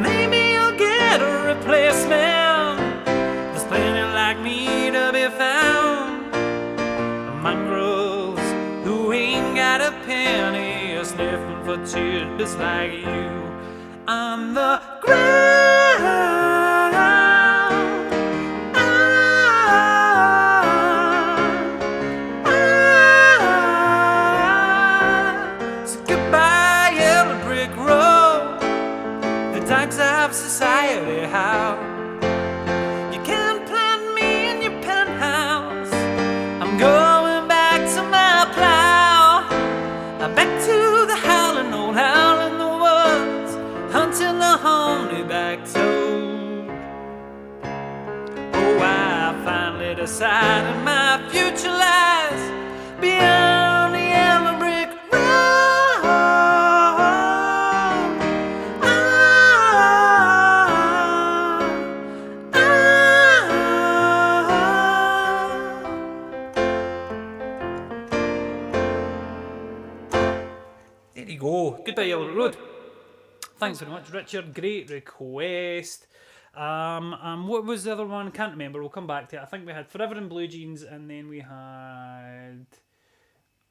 Maybe you'll get a replacement. There's plenty like me to be found. Mongrels who ain't got a penny are sniffing for tidbits like you on the ground. Society, how you can't plant me in your penthouse. I'm going back to my plow, back to the howling old howl in the woods, hunting the honeyback toad. Oh, I finally decided my future lies beyond the yellow brick road. Go. Goodbye Yellow Road. Thanks very much, Richard. Great request. What was the other one? Can't remember. We'll come back to it. I think we had Forever in Blue Jeans, and then we had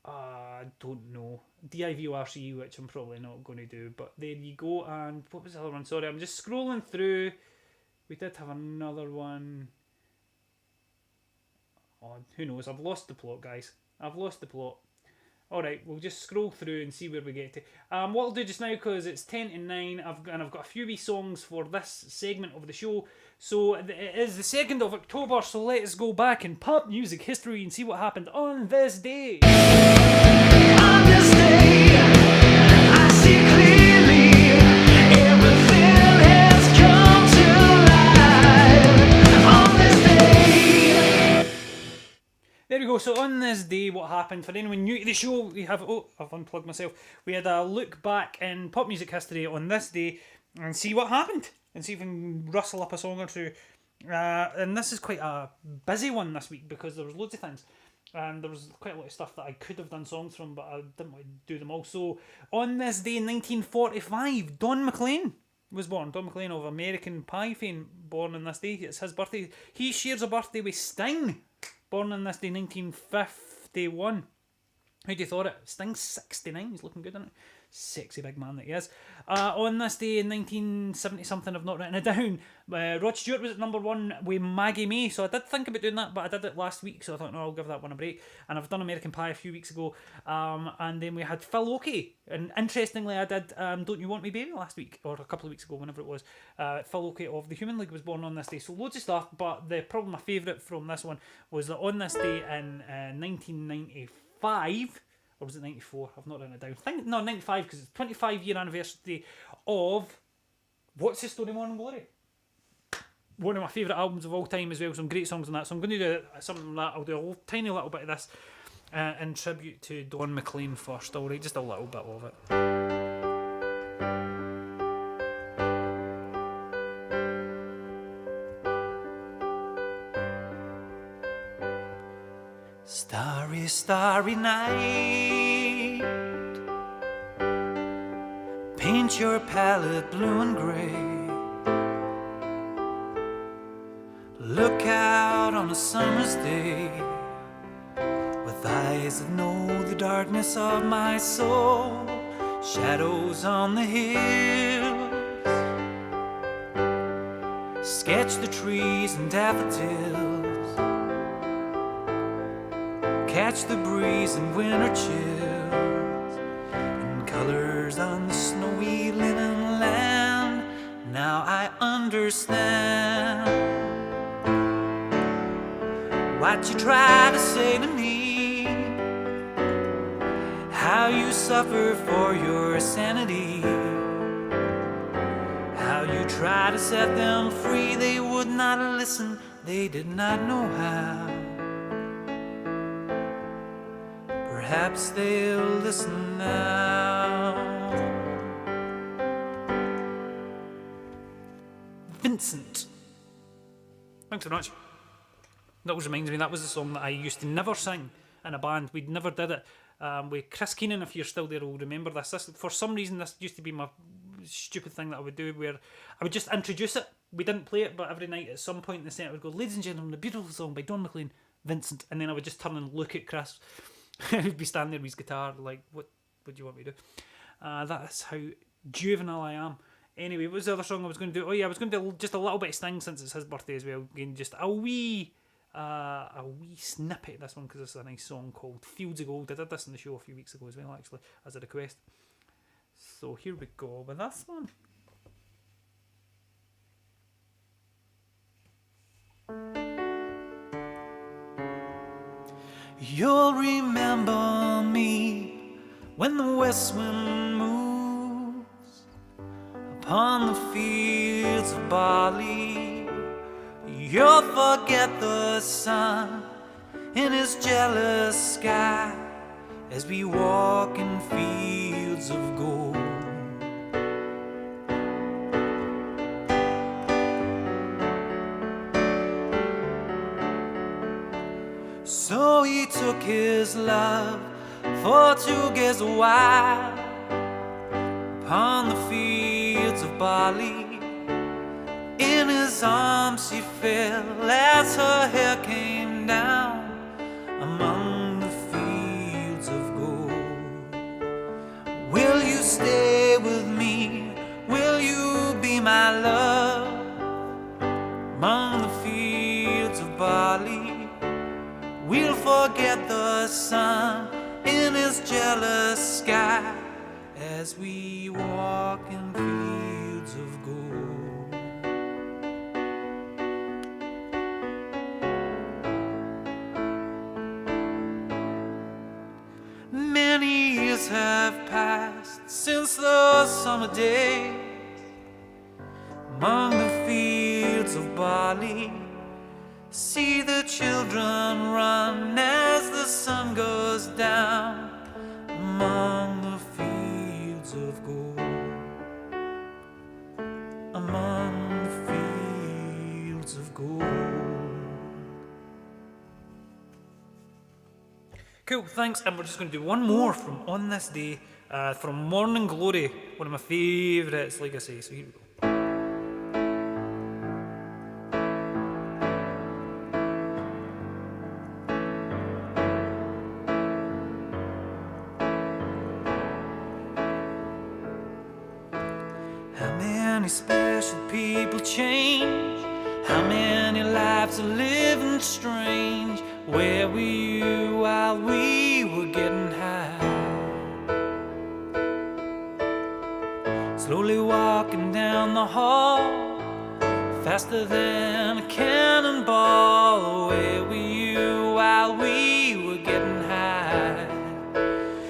I don't know, DIVORC, which I'm probably not going to do. But there you go. And what was the other one? Sorry, I'm just scrolling through. We did have another one. Oh, who knows? I've lost the plot, guys. I've lost the plot. Alright, we'll just scroll through and see where we get to. What I'll do just now, because it's 10 to 9, I've got a few wee songs for this segment of the show. So it is the 2nd of October, so let's go back in pop music history and see what happened on this day. On this day, I see clearly everything has come to life. On this day. There we go. So on this day, what happened? For anyone new to the show, we have... Oh, I've unplugged myself. We had a look back in pop music history on this day and see what happened. And see if we can rustle up a song or two. And this is quite a busy one this week because there was loads of things. And there was quite a lot of stuff that I could have done songs from, but I didn't want to do them all. So on this day in 1945, Don MacLean was born. Don MacLean of American Pie fame, born on this day. It's his birthday. He shares a birthday with Sting, born on this day, 1951. How do you thought it? Sting's 69. He's looking good, isn't it? Sexy big man that he is. On this day in 1970-something, I've not written it down, Rod Stewart was at number 1 with Maggie May, so I did think about doing that, but I did it last week, so I thought, no, I'll give that one a break. And I've done American Pie a few weeks ago. And then we had Phil Oakey, and interestingly, I did Don't You Want Me Baby last week, or a couple of weeks ago, whenever it was. Phil Oakey of the Human League was born on this day, so loads of stuff, but probably my favourite from this one was that on this day in 1995, or was it 94? I've not written it down. 95, because it's 25-year anniversary of What's the Story, Morning Glory? One of my favourite albums of all time as well. Some great songs on that. So I'm going to do something like that. I'll do a tiny little bit of this in tribute to Don MacLean first. Alright, just a little bit of it. Starry, starry night, paint your palette blue and grey. Look out on a summer's day with eyes that know the darkness of my soul. Shadows on the hills, sketch the trees and daffodils. Catch the breeze and winter chills, and colors on the snowy linen land. Now I understand what you try to say to me, how you suffer for your sanity, how you try to set them free. They would not listen, they did not know how. Perhaps they'll listen now. Vincent. Thanks so much. That always reminds me, that was the song that I used to never sing in a band. We never did it. With Chris Keenan, if you're still there, will remember this. For some reason, this used to be my stupid thing that I would do, where I would just introduce it. We didn't play it, but every night at some point in the set, I would go, "Ladies and gentlemen, the Beatles song by Don MacLean, Vincent," and then I would just turn and look at Chris. He'd be standing there with his guitar, like, "What do you want me to do?" That's how juvenile I am. Anyway, what was the other song I was going to do? Oh yeah, I was going to do just a little bit of Sting since it's his birthday as well. Again, just a wee snippet of this one, because it's a nice song called Fields of Gold. I did this in the show a few weeks ago as well, actually, as a request. So here we go with this one. You'll remember me when the west wind moves upon the fields of barley. You'll forget the sun in his jealous sky as we walk in fields of gold. So he took his love for to gaze a while upon the fields of barley. In his arms she fell as her hair came down among the fields of gold. Will you stay with me? Will you be my love among the fields of barley? We'll forget the sun in his jealous sky as we walk in fields of gold. Many years have passed since those summer days among the fields of barley. See the children run as the sun goes down among the fields of gold. Among the fields of gold. Cool, thanks. And we're just going to do one more from On This Day, from Morning Glory, one of my favourites, like I say. So here we go. Special people change. How many lives are living strange? Where were you while we were getting high? Slowly walking down the hall, faster than a cannonball. Where were you while we were getting high?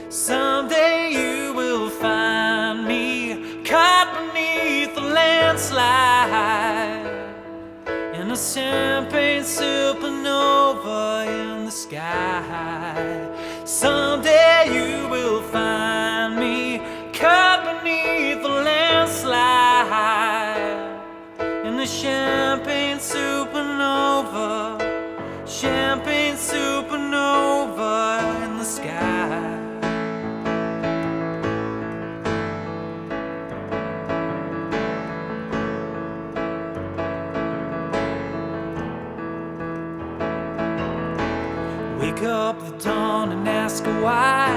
Someday you will find me caught beneath a landslide in a champagne supernova in the sky. Someday you will find me caught beneath a landslide in the champagne supernova, champagne supernova in the sky. Wake up the dawn and ask her why.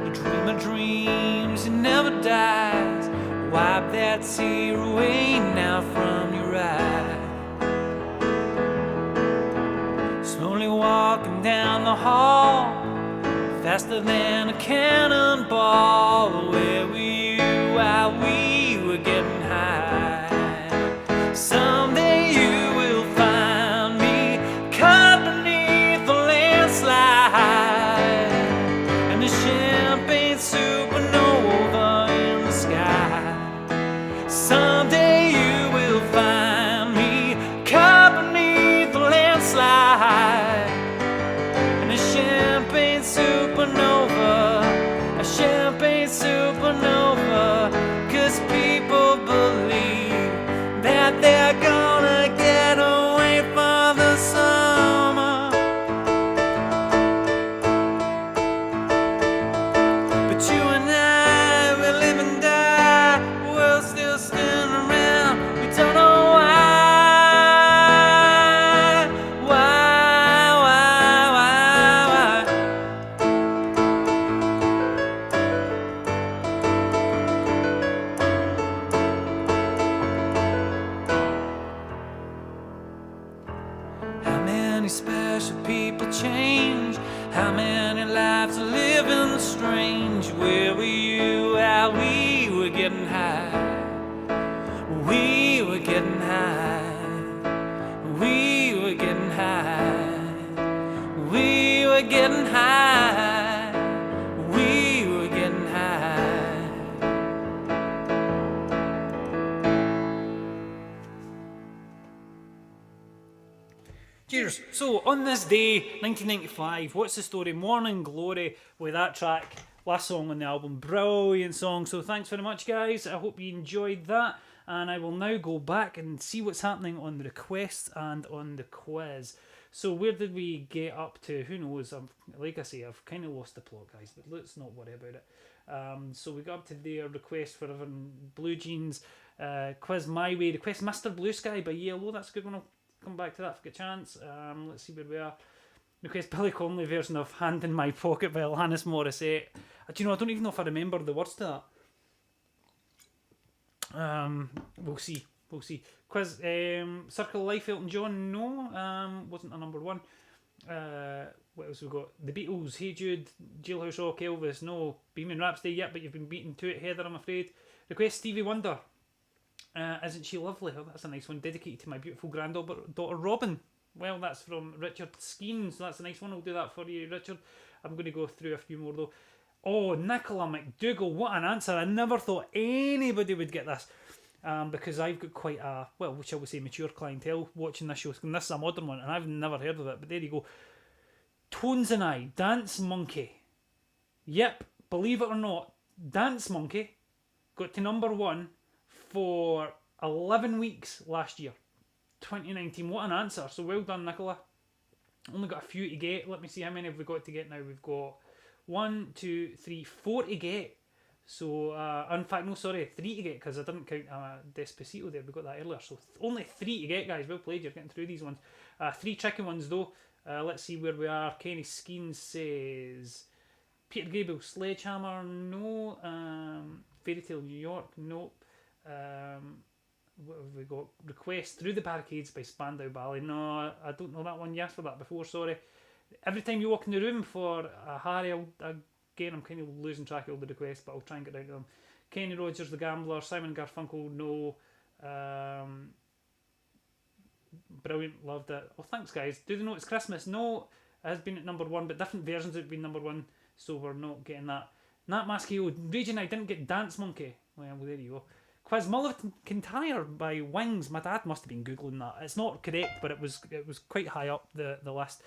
You dream of dreams, it never dies. Wipe that tear away now from your eye. Slowly walking down the hall, faster than a cannonball. Where were you while we were getting high? Someday you will find me caught beneath the landslide and the champagne supernova in the sky. Someday you will find me caught beneath the landslide and a champagne supernova, a champagne supernova. 'Cause strange. Where were you while we were getting high? We were getting high. We were getting high. We were getting high. We were getting high. Cheers. So, on this day, 1995, what's the story? Morning Glory with that track. Last song on the album. Brilliant song. So, thanks very much, guys. I hope you enjoyed that. And I will now go back and see what's happening on the requests and on the quiz. So, where did we get up to? Who knows? Like I say, I've kind of lost the plot, guys, but let's not worry about it. So, we got up to their request for Blue Jeans, quiz My Way, request Mr. Blue Sky by Yellow. That's a good one. I'll come back to that if I get a chance. Let's see where we are. Request Billy Connolly version of Hand in My Pocket by Alanis Morissette. Do you know, I don't even know if I remember the words to that. We'll see. Quiz, Circle of Life, Elton John, no, wasn't a number one. What else we got? The Beatles, Hey Jude, Jailhouse Rock, Elvis, no. Bohemian Rhapsody, yet, but you've been beaten to it, Heather, I'm afraid. Request Stevie Wonder. Isn't She Lovely? Oh, that's a nice one. Dedicated to my beautiful granddaughter Robin. Well, that's from Richard Skeens. That's a nice one. I'll do that for you, Richard. I'm going to go through a few more though. Oh, Nicola McDougall. What an answer. I never thought anybody would get this. Because I've got quite a, well, shall we say, mature clientele watching this show. And this is a modern one, and I've never heard of it. But there you go. Tones and I, Dance Monkey. Yep, believe it or not, Dance Monkey got to number one for 11 weeks last year. 2019. What an answer. So well done, Nicola. Only got a few to get. Let me see how many have we got to get now. We've got 4 to get. So, in fact, no, sorry, 3 to get, because I didn't count Despacito there. We got that earlier. So only 3 to get, guys. Well played. You're getting through these ones. 3 tricky ones, though. Let's see where we are. Kenny Skeens says Peter Gabriel, Sledgehammer, no. Fairy Tale New York, nope. What have we got? Request Through the Barricades by Spandau Ballet. No, I don't know that one. You asked for that before, sorry. Every time you walk in the room for Harry, again, I'm kind of losing track of all the requests, but I'll try and get down to them. Kenny Rogers, The Gambler, Simon Garfunkel, no. Brilliant, loved it. Oh, thanks, guys. Do they know it's Christmas? No, it has been at number one, but different versions have been number one, so we're not getting that. Nat Maskio, Raging I didn't get Dance Monkey. Well, there you go. Quiz Muller Kintyre by Wings. My dad must have been Googling that. It's not correct, but it was quite high up the list.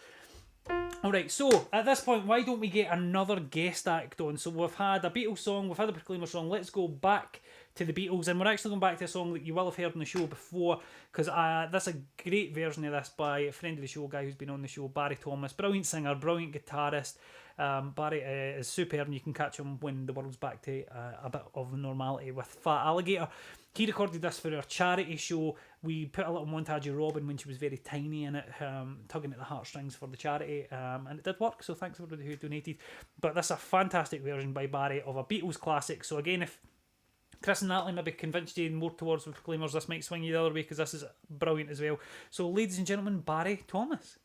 Alright, so at this point, why don't we get another guest act on? So we've had a Beatles song, we've had a Proclaimer song. Let's go back to the Beatles, and we're actually going back to a song that you will have heard on the show before, because that's a great version of this by a friend of the show, guy who's been on the show, Barry Thomas. Brilliant singer, brilliant guitarist. Barry is superb, and you can catch him when the world's back to a bit of normality with Fat Alligator. He recorded this for our charity show. We put a little montage of Robin when she was very tiny in it, tugging at the heartstrings for the charity, and it did work, so thanks everybody who donated. But this is a fantastic version by Barry of a Beatles classic. So again, if Chris and Natalie maybe convinced you more towards the Proclaimers, this might swing you the other way, because this is brilliant as well. So ladies and gentlemen, Barry Thomas.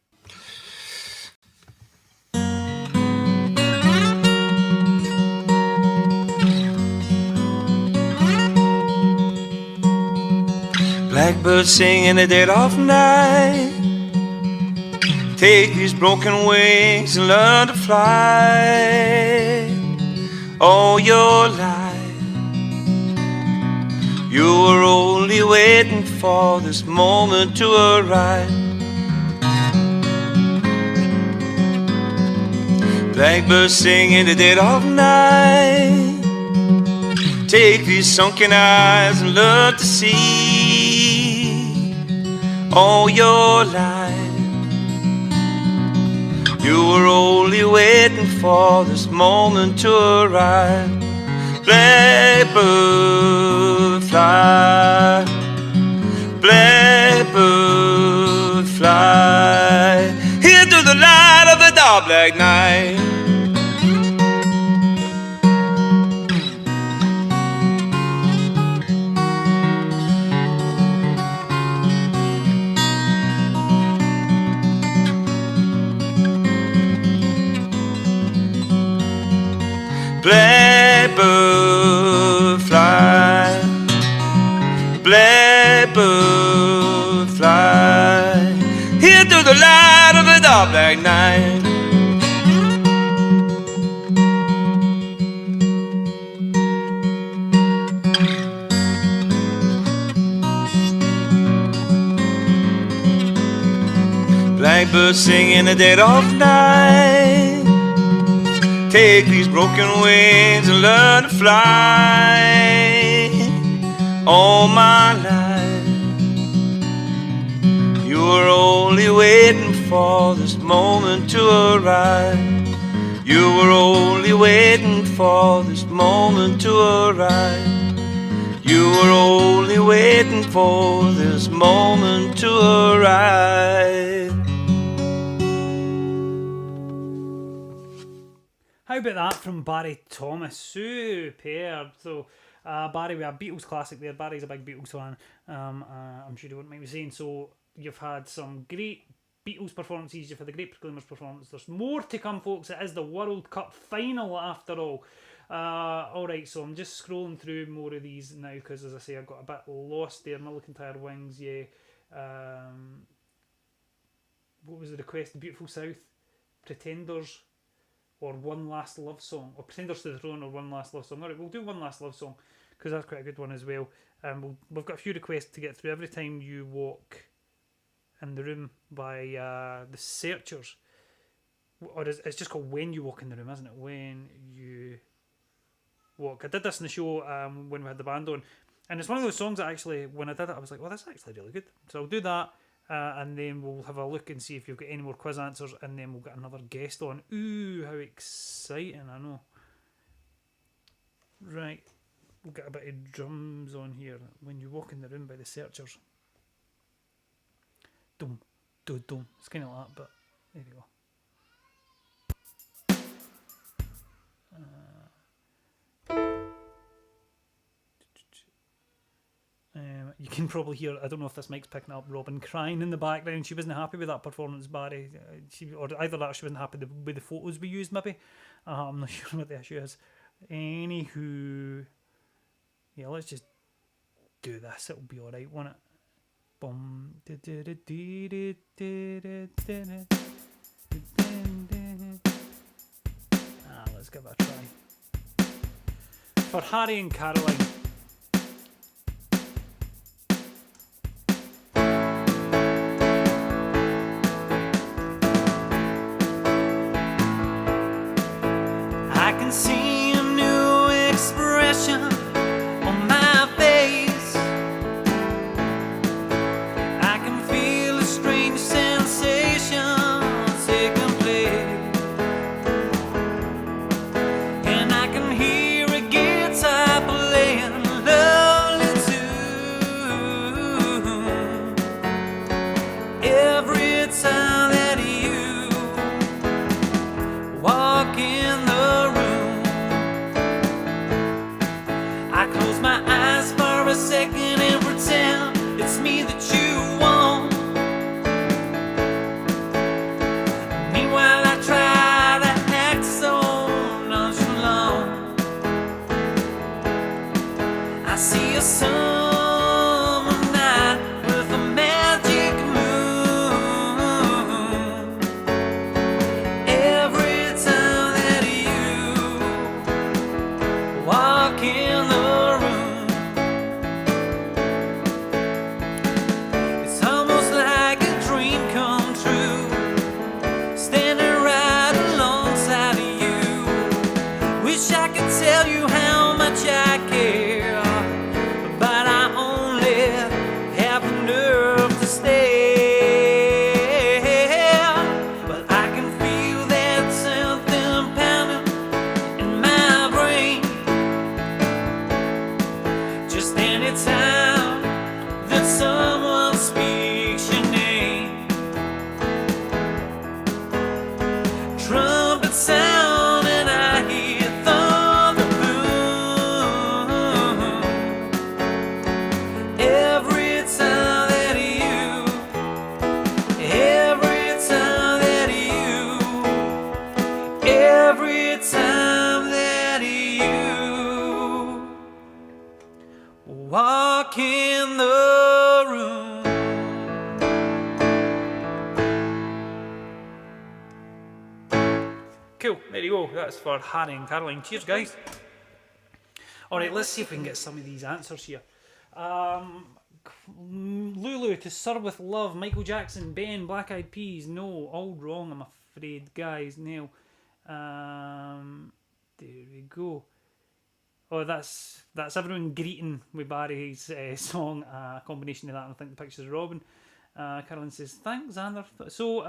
Blackbird sing in the dead of night. Take these broken wings and learn to fly. All your life you were only waiting for this moment to arrive. Blackbird sing in the dead of night. Take these sunken eyes and learn to see. All your life you were only waiting for this moment to arrive. Blackbird fly, blackbird fly, into the light of the dark black night. Blackbird fly, blackbird fly, here through the light of the dark black night. Blackbird sing in the dead of night. Take these broken wings and learn to fly. All my life you were only waiting for this moment to arrive. You were only waiting for this moment to arrive. You were only waiting for this moment to arrive. How about that from Barry Thomas? Superb. So, Barry, we have Beatles classic there. Barry's a big Beatles fan. I'm sure he wouldn't mind me saying. So, you've had some great Beatles performances. You've had a great Proclaimers performance. There's more to come, folks. It is the World Cup final, after all. Alright, so I'm just scrolling through more of these now because, as I say, I got a bit lost there. Millican Wings, yeah. What was the request? Beautiful South, Pretenders, or One Last Love Song, or Pretenders to the Throne, or One Last Love Song. Alright, we'll do One Last Love Song because that's quite a good one as well. We've got a few requests to get through. Every Time You Walk in the Room by the Searchers, or it's just called When You Walk in the Room, isn't it? When You Walk. I did this in the show when we had the band on, and it's one of those songs that actually, when I did it, I was like, well, that's actually really good. So I'll do that, and then we'll have a look and see if you've got any more quiz answers, and then we'll get another guest on. Ooh, how exciting, I know. Right, we'll get a bit of drums on here. When You Walk in the Room by the Searchers. Dum, dum, dum. It's kind of like that, but there you go. You can probably hear, I don't know if this mic's picking up, Robin crying in the background. She wasn't happy with that performance, Barry. Or either that, or she wasn't happy with the photos we used, maybe. I'm not sure what the issue is. Anywho, yeah, let's just do this. It'll be alright, won't it? Boom. Let's give it a try. For Harry and Caroline. I can see a new expression on my face. I can feel a strange sensation taking place, and I can hear a guitar playing a lovely tune every time that you walk in the for a second and pretend it's me that you want. Meanwhile, I try to act so nonchalant. I see a summer night with a magic moon every time that you walk in the every time that walk in the room. Cool, there you go. That's for Harry and Caroline. Cheers, guys. Alright, let's see if we can get some of these answers here. Lulu to Sir with Love. Michael Jackson, Ben, Black Eyed Peas. No, all wrong, I'm afraid. Guys, Neil. There we go. Oh, that's everyone greeting with Barry's song. A combination of that and I think the pictures of Robin. Caroline says, thanks, Xander. So,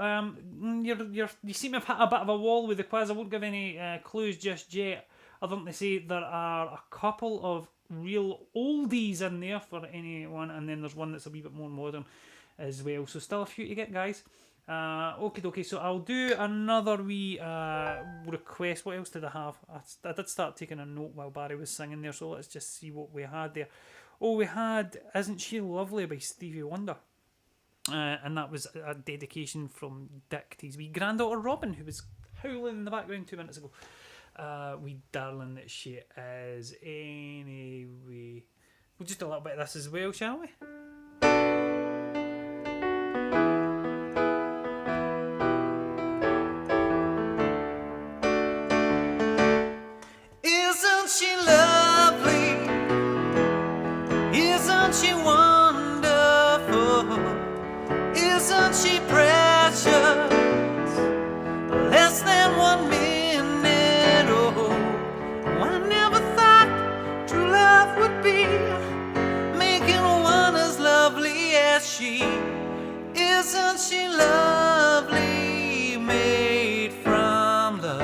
you seem to have hit a bit of a wall with the quiz. I won't give any clues just yet, other than to say there are a couple of real oldies in there for anyone, and then there's one that's a wee bit more modern as well. So still a few to get, guys. Okay, so I'll do another wee request. What else did I have? I did start taking a note while Barry was singing there, so let's just see what we had there. Oh, we had Isn't She Lovely by Stevie Wonder. And that was a dedication from Dick to his wee granddaughter Robin, who was howling in the background 2 minutes ago. Wee darling that she is. Anyway, we'll just do a little bit of this as well, shall we? Isn't she lovely? Isn't she wonderful? Isn't she precious? Less than 1 minute, oh, I never thought true love would be making one as lovely as she. Isn't she lovely, made from love?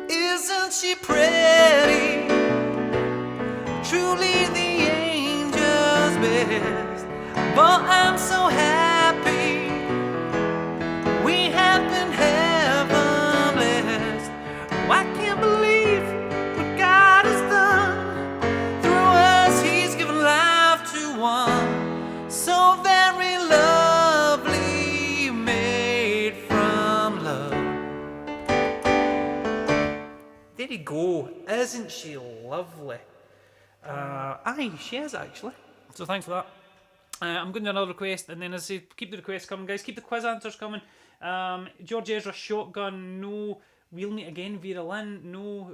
Isn't she pretty, truly the angel's best? But I'm so happy we have been heaven blessed. Oh, I can't believe what God has done. Through us He's given life to one so very lovely, made from love. There you go. Isn't she lovely? Aye, she is actually. So thanks for that. I'm going to do another request, and then as I say, keep the requests coming, guys. Keep the quiz answers coming. George Ezra, Shotgun, no. We'll Meet Again, Vera Lynn, no.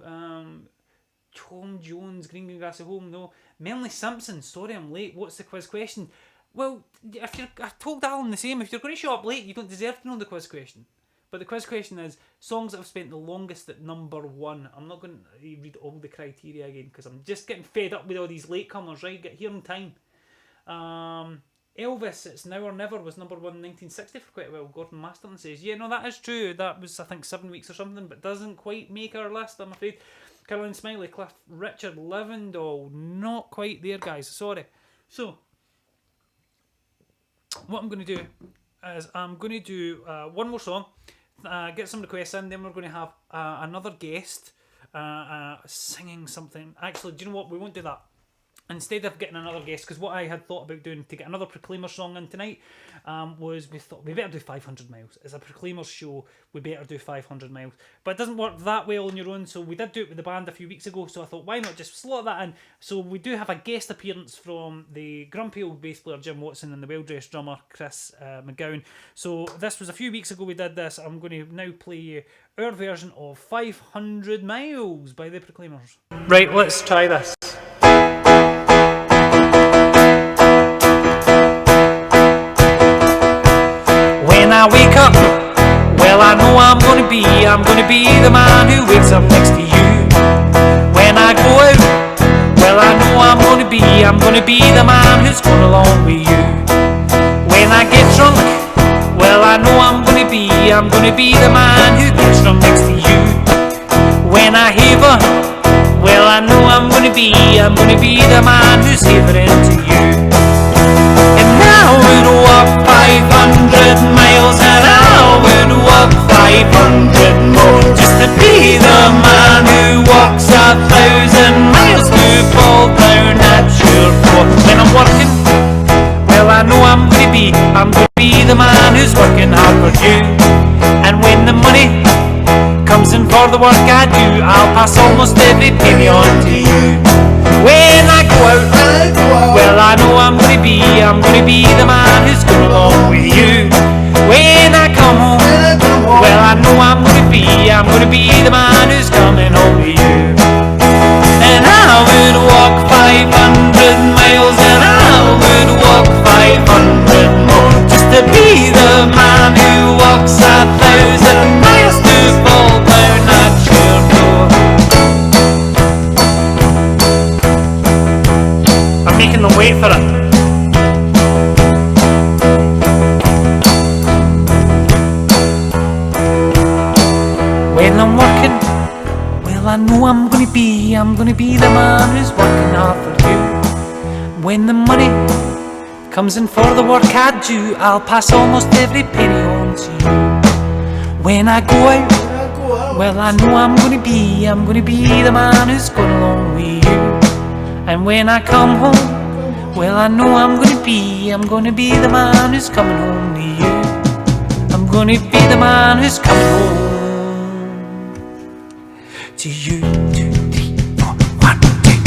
Tom Jones, Green Grassy Home, no. Melanie Simpson, sorry I'm late. What's the quiz question? Well, I told Alan the same. If you're going to show up late, you don't deserve to know the quiz question. But the quiz question is songs that have spent the longest at number 1. I'm not going to read all the criteria again because I'm just getting fed up with all these latecomers, right? Get here in time. Elvis, It's Now or Never, was number 1 in 1960 for quite a while. Gordon Masterton says, yeah, no, that is true. That was, I think, 7 weeks or something, but doesn't quite make our list, I'm afraid. Caroline Smiley, Cliff Richard, Livendall, not quite there, guys. Sorry. So, what I'm going to do is I'm going to do one more song, get some requests in, then we're going to have another guest singing something. Actually, do you know what? We won't do that. Instead of getting another guest, because what I had thought about doing to get another Proclaimer song in tonight was we thought we better do 500 miles. It's a Proclaimers show, we better do 500 miles. But it doesn't work that well on your own, so we did do it with the band a few weeks ago, so I thought, why not just slot that in? So we do have a guest appearance from the grumpy old bass player Jim Watson and the well-dressed drummer Chris McGowan. So this was a few weeks ago we did this. I'm going to now play you our version of 500 Miles by the Proclaimers. Right, let's try this. When I wake up, well I know I'm gonna be the man who wakes up next to you. When I go out, well I know I'm gonna be the man who's going along with you. When I get drunk, well I know I'm gonna be the man who gets drunk next to you. When I haver, well I know I'm gonna be the man who's havering to you. And I would walk 500 miles and I would walk 500 more just to be the man who walks 1,000 miles to fall down at your door. When I'm working, well I know I'm gonna be the man who's working hard for you. And when the money comes in for the work I do, I'll pass almost every penny on to you. When I go out, well I know I'm gonna be the man who's going along with you. When I come home, well I know I'm gonna be the man who's coming home to you. And I would walk 500 miles and I would walk 500 more just to be the man who walks 1,000 miles to fall down at your door. I'm making them wait for it. When I'm working, well I know I'm gonna be the man who's working hard for you. When the money comes in for the work I do, I'll pass almost every penny on to you. When I go out, well I know I'm gonna be the man who's going along with you. And when I come home, well I know I'm gonna be the man who's coming home to you. I'm gonna be the man who's coming home to you. 2, 3, 4, 1, 2, 3,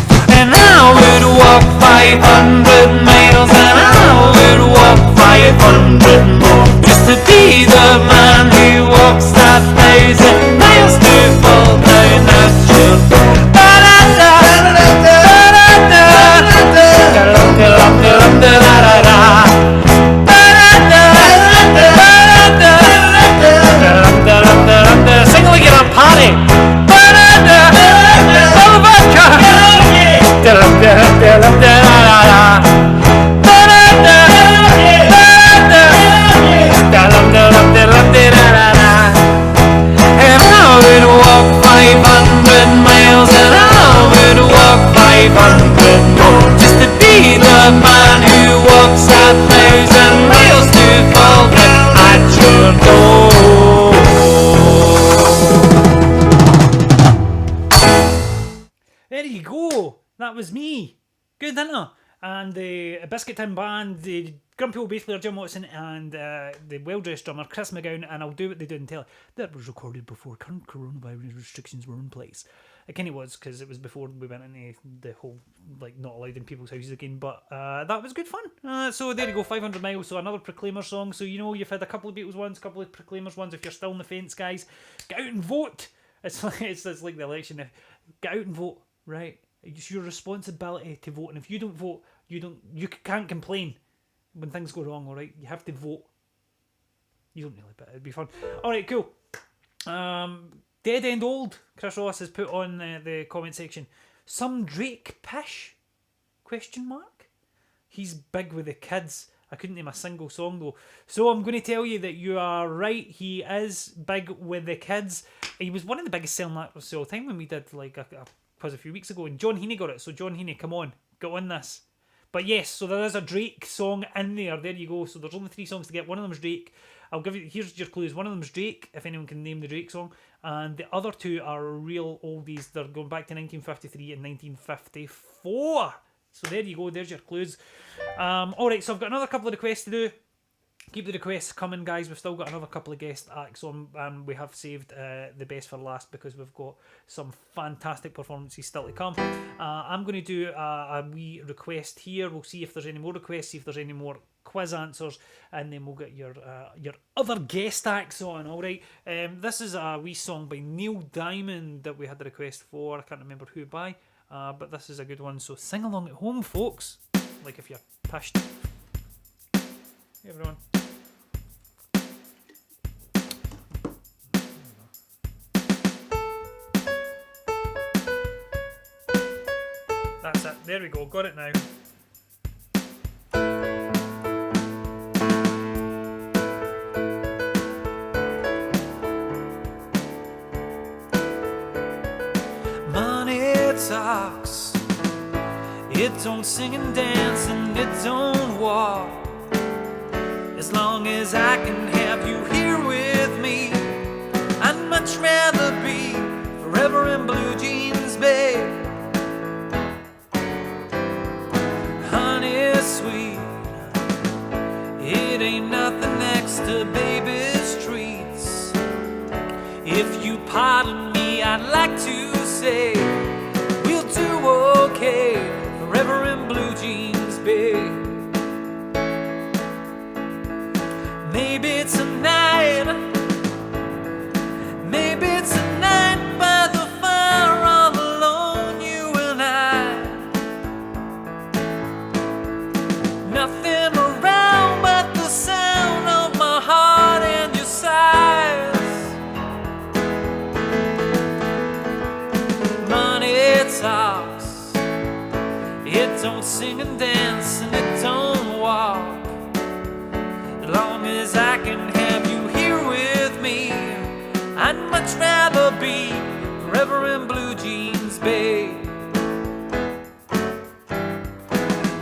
4. And I would walk 500 miles and I would walk 500 more just to be the man who walks 1,000 miles to fall down at your door. Sing like you're at a party. And I would walk 500 miles and I would walk 500 more just to be the man who walks 1,000 miles to fall down at your door. There you go. That was me. Good, didn't I? And the Biscuit Tin Band, the grumpy old bass player Jim Watson, and the well-dressed drummer Chris McGowan, and I'll do what they do and tell it. That was recorded before current coronavirus restrictions were in place. It kind of was, because it was before we went into the whole, like, not allowed in people's houses again, but that was good fun. So there you go, 500 miles, so another Proclaimers song. So, you know, you've had a couple of Beatles ones, a couple of Proclaimers ones. If you're still on the fence, guys, get out and vote. It's like the election. Get out and vote, right? It's your responsibility to vote, and if you don't vote, you can't complain when things go wrong. All right, you have to vote. You don't really, but it'd be fun. All right, cool. Dead End Old. Chris Ross has put on the comment section. Some Drake pish? Question mark. He's big with the kids. I couldn't name a single song though. So I'm going to tell you that you are right. He is big with the kids. He was one of the biggest selling acts of all time when we did like a few weeks ago, and John Heaney got it. So John Heaney, come on, get on this. But yes, so there is a Drake song in there. There you go. So there's only 3 songs to get. One of them is Drake. I'll give you, here's your clues. One of them is Drake, if anyone can name the Drake song, and the other 2 are real oldies. They're going back to 1953 and 1954. So there you go. There's your clues. All right. So I've got another couple of requests to do. Keep the requests coming, guys. We've still got another couple of guest acts on, and we have saved the best for last because we've got some fantastic performances still to come. I'm going to do a wee request here. We'll see if there's any more requests, see if there's any more quiz answers, and then we'll get your other guest acts on. All right. This is a wee song by Neil Diamond that we had the request for. I can't remember who by, but this is a good one. So sing along at home, folks. Like if you're pushed. Hey, everyone. That's it. There we go. Got it now. Money talks. It don't sing and dance and it don't walk. As long as I can have you here with me, I'd much rather be forever in blue jeans, babe. Honey, sweet, it ain't nothing next to baby's treats. If you pardon me, I'd like to say we'll do okay. okay. Forever in blue jeans, babe. Maybe tonight, maybe tonight by the fire all alone, you and I. Nothing around but the sound of my heart and your sighs. Money talks, it don't sing and dance and it don't walk. As long as I can have you here with me, I'd much rather be forever in blue jeans, babe.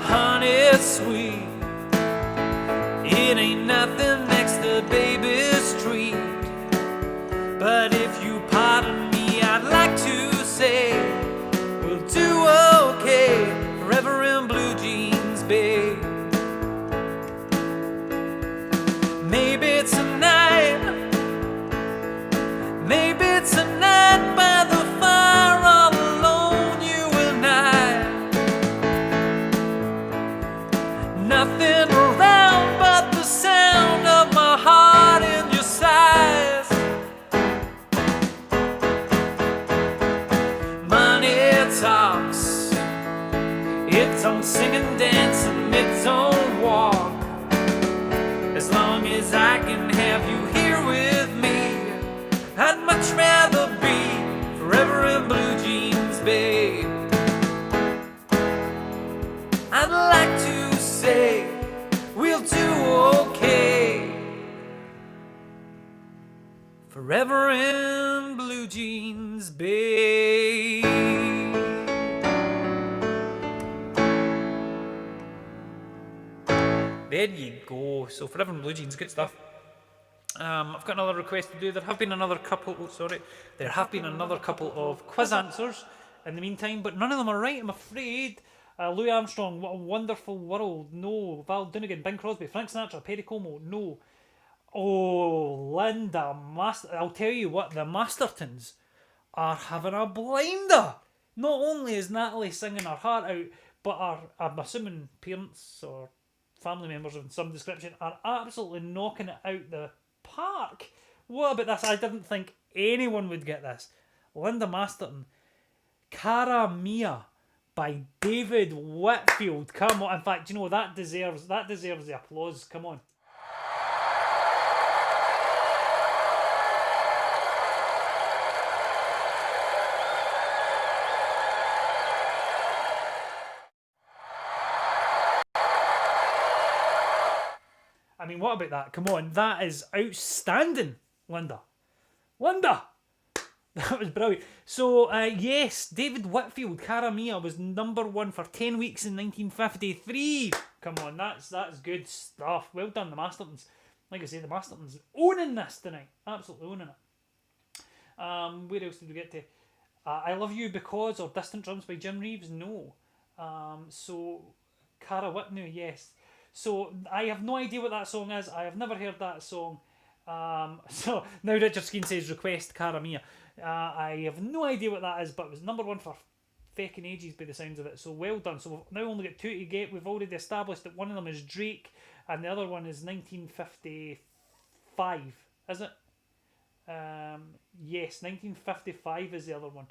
Honey, sweet, it ain't nothing next to baby's treat. But if you pardon me, I'd like to say we'll do okay, forever in blue jeans, babe. Maybe tonight, maybe tonight by the fire all alone, you and I. Nothing around but the sound of my heart and your sighs. Money talks, it don't sing and dance and it don't walk. As long as I can have you here with me, I'd much rather be forever in blue jeans, babe. I'd like to say we'll do okay, forever in blue jeans, babe. There you go. So forever in blue jeans, good stuff. I've got another request to do. There have been another couple of quiz answers in the meantime, but none of them are right, I'm afraid. Louis Armstrong, What a Wonderful World, no. Val Donegan, Bing Crosby, Frank Sinatra, Perry Como, no. Oh, Linda, I'll tell you what, the Mastertons are having a blinder. Not only is Natalie singing her heart out, but I'm assuming parents or family members of some description are absolutely knocking it out the park. What about this? I didn't think anyone would get this. Linda Masterton, Cara Mia by David Whitfield. Come on. In fact, you know, that deserves the applause. Come on. I mean, what about that? Come on, that is outstanding, Linda. Linda! That was brilliant. So, yes, David Whitfield, Cara Mia, was number one for 10 weeks in 1953. Come on, that's good stuff. Well done, the Mastertons. Like I say, the Mastertons owning this tonight. Absolutely owning it. Where else did we get to? I Love You Because or Distant Drums by Jim Reeves? No. So, Cara Whitney, yes. So, I have no idea what that song is. I have never heard that song. So, now Richard Skeen says, request Cara Mia. I have no idea what that is, but it was number one for feckin' ages by the sounds of it. So, well done. So, we've now only got two to get. We've already established that one of them is Drake, and the other one is 1955. Is it? Yes, 1955 is the other one.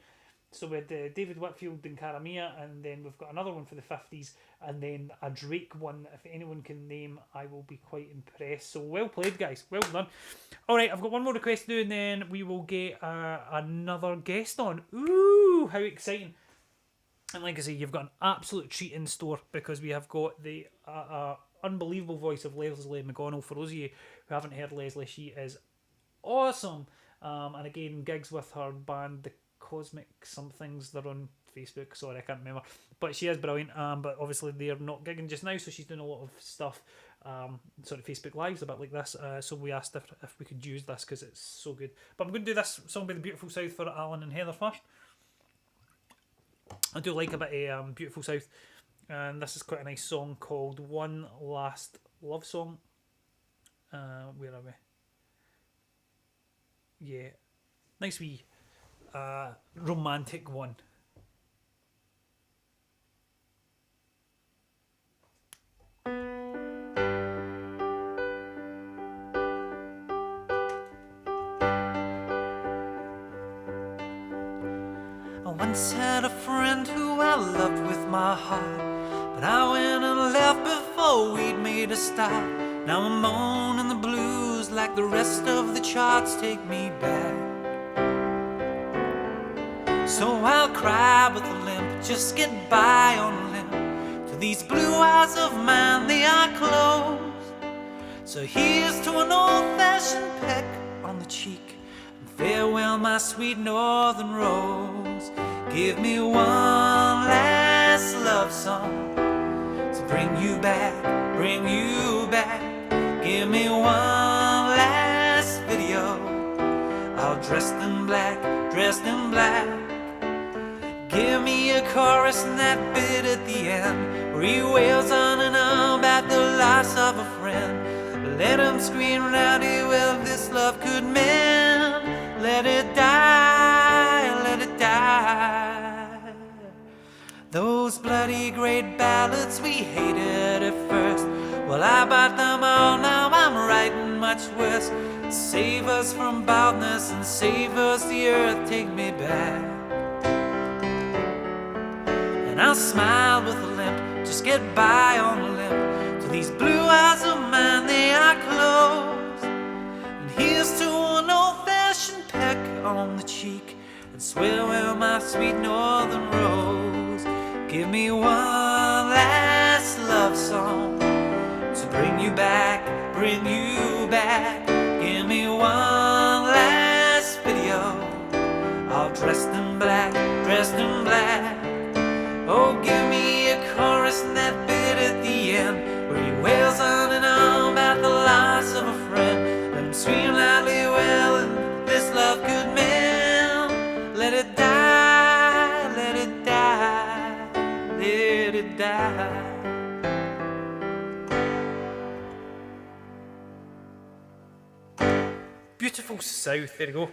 So we had David Whitfield and Cara Mia, and then we've got another one for the 50s, and then a Drake one. If anyone can name, I will be quite impressed. So well played, guys. Well done. Alright, I've got one more request to do, and then we will get another guest on. Ooh, how exciting. And like I say, you've got an absolute treat in store, because we have got the unbelievable voice of Lesley McGonnal. For those of you who haven't heard Lesley, she is awesome. And again, gigs with her band, The Cosmic Somethings. They're on Facebook. Sorry, I can't remember. But she is brilliant. But obviously they're not gigging just now, so she's doing a lot of stuff. Sort of Facebook Lives, a bit like this. So we asked if we could use this because it's so good. But I'm going to do this song by The Beautiful South for Alan and Heather first. I do like a bit of Beautiful South. And this is quite a nice song called One Last Love Song. Where are we? Yeah. Nice wee romantic one. once had a friend who I loved with my heart, but I went and left before we'd made a start. Now I'm moaning the blues like the rest of the charts take me back. So I'll cry with a limp, just get by on a limp. To these blue eyes of mine, they are closed. So here's to an old-fashioned peck on the cheek, and farewell my sweet northern rose. Give me one last love song to bring you back, bring you back. Give me one last video, all dressed in black, dressed in black. Give me a chorus and that bit at the end where he wails on and on about the loss of a friend. Let him scream rowdy, well this love could mend. Let it die, let it die. Those bloody great ballads we hated at first, well I bought them all, now I'm writing much worse. Save us from baldness and save us the earth, take me back. And I'll smile with a limp, just get by on a limp. To these blue eyes of mine, they are closed. And here's to an old-fashioned peck on the cheek, and swear well my sweet northern rose. Give me one last love song to bring you back, bring you back. Give me one last video, all dressed in black, dressed in black. Oh, give me a chorus and that bit at the end where he wails on and on about the loss of a friend. Let him scream loudly, well, and this love could mend. Let it die, let it die, let it die. Beautiful South, there you go.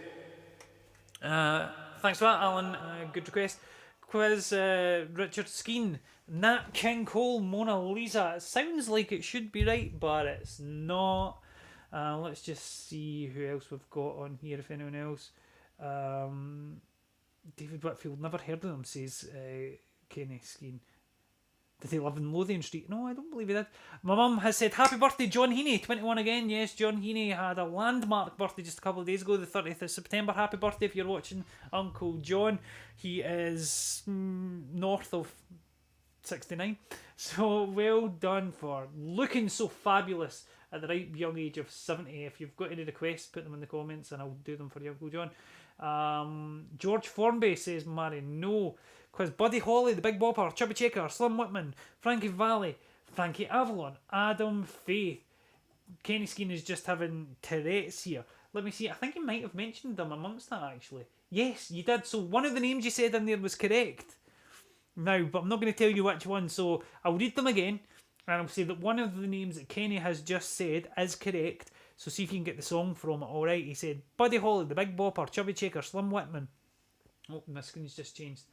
Thanks for that, Alan. Good request. Quiz, Richard Skeen, Nat King Cole, Mona Lisa. It sounds like it should be right, but it's not. Let's just see who else we've got on here, if anyone else. David Whitfield, never heard of them, says Kenny Skeen. Did he live in Lothian Street? No, I don't believe he did. My mum has said, happy birthday, John Heaney, 21 again. Yes, John Heaney had a landmark birthday just a couple of days ago, the 30th of September. Happy birthday if you're watching Uncle John. He is north of 69. So well done for looking so fabulous at the right young age of 70. If you've got any requests, put them in the comments and I'll do them for you, Uncle John. George Formby says, Mary, no. Quiz, Buddy Holly, The Big Bopper, Chubby Checker, Slim Whitman, Frankie Valli, Frankie Avalon, Adam Faith. Kenny Skeen is just having Tourette's here. Let me see, I think you might have mentioned them amongst that actually. Yes, you did. So one of the names you said in there was correct. Now, but I'm not going to tell you which one, so I'll read them again. And I'll say that one of the names that Kenny has just said is correct. So see if you can get the song from it. Alright, he said Buddy Holly, The Big Bopper, Chubby Checker, Slim Whitman. Oh, my screen's just changed.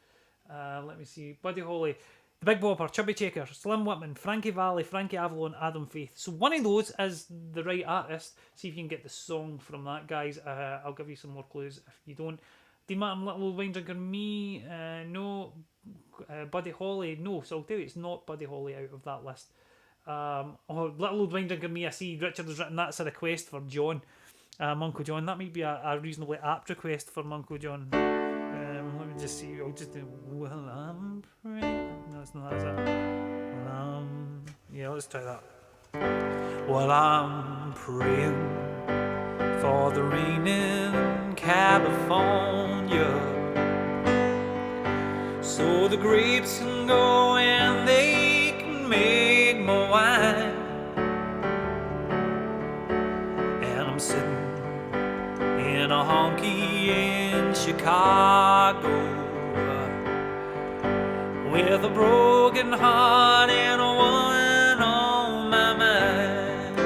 Let me see. Buddy Holly, The Big Bopper, Chubby Checker, Slim Whitman, Frankie Valli, Frankie Avalon, Adam Faith. So one of those is the right artist. See if you can get the song from that, guys. I'll give you some more clues if you don't. Dean Martin, Little Old Wine Drinker, me, no. Buddy Holly, no. So I'll tell you it's not Buddy Holly out of that list. Little Old Wine Drinker, me, I see Richard has written that's a request for John. Uncle John, that might be a reasonably apt request from Uncle John. Let me just see. I'll just do. Well, I'm praying. No, it's not. Is it? Well, yeah, let's try that. Well, I'm praying for the rain in California, so the grapes can go and they can make more wine. And I'm sitting in a honky in Chicago with a broken heart and a woman on my mind.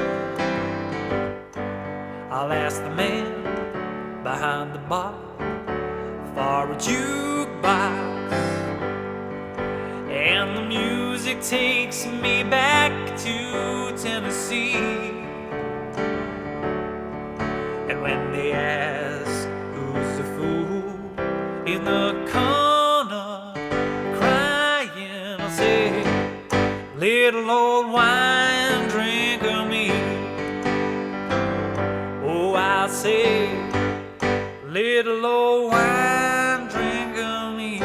I'll ask the man behind the bar for a jukebox, and the music takes me back to Tennessee. And when they ask who's the fool in the country little old wine drinker me. Oh, I'll say, little old wine drinker me.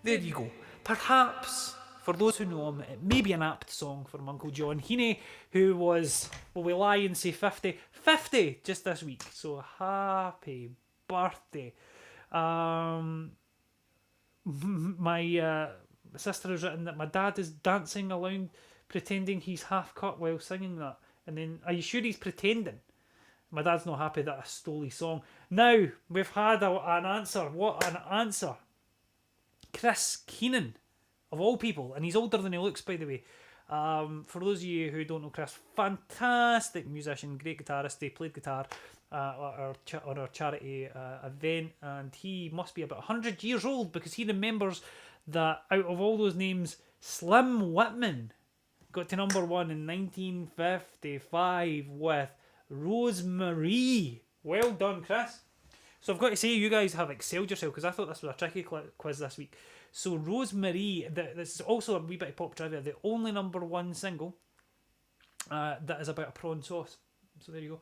There you go. Perhaps, for those who know him, it may be an apt song from Uncle John Heaney, who was, will we lie and say 50? 50 just this week. So happy birthday. My sister has written that my dad is dancing around pretending he's half cut while singing that. And then, are you sure he's pretending? My dad's not happy that I stole his song. Now, we've had an answer. What an answer. Chris Keenan, of all people, and he's older than he looks, by the way. For those of you who don't know Chris, fantastic musician, great guitarist. He played guitar on our charity event, and he must be about 100 years old because he remembers that out of all those names, Slim Whitman got to number 1 in 1955 with Rosemary. Well done, Chris. So I've got to say, you guys have excelled yourself because I thought this was a tricky quiz this week. So Rosemary, this is also a wee bit of pop trivia, the only number 1 single that is about a prawn sauce. So there you go.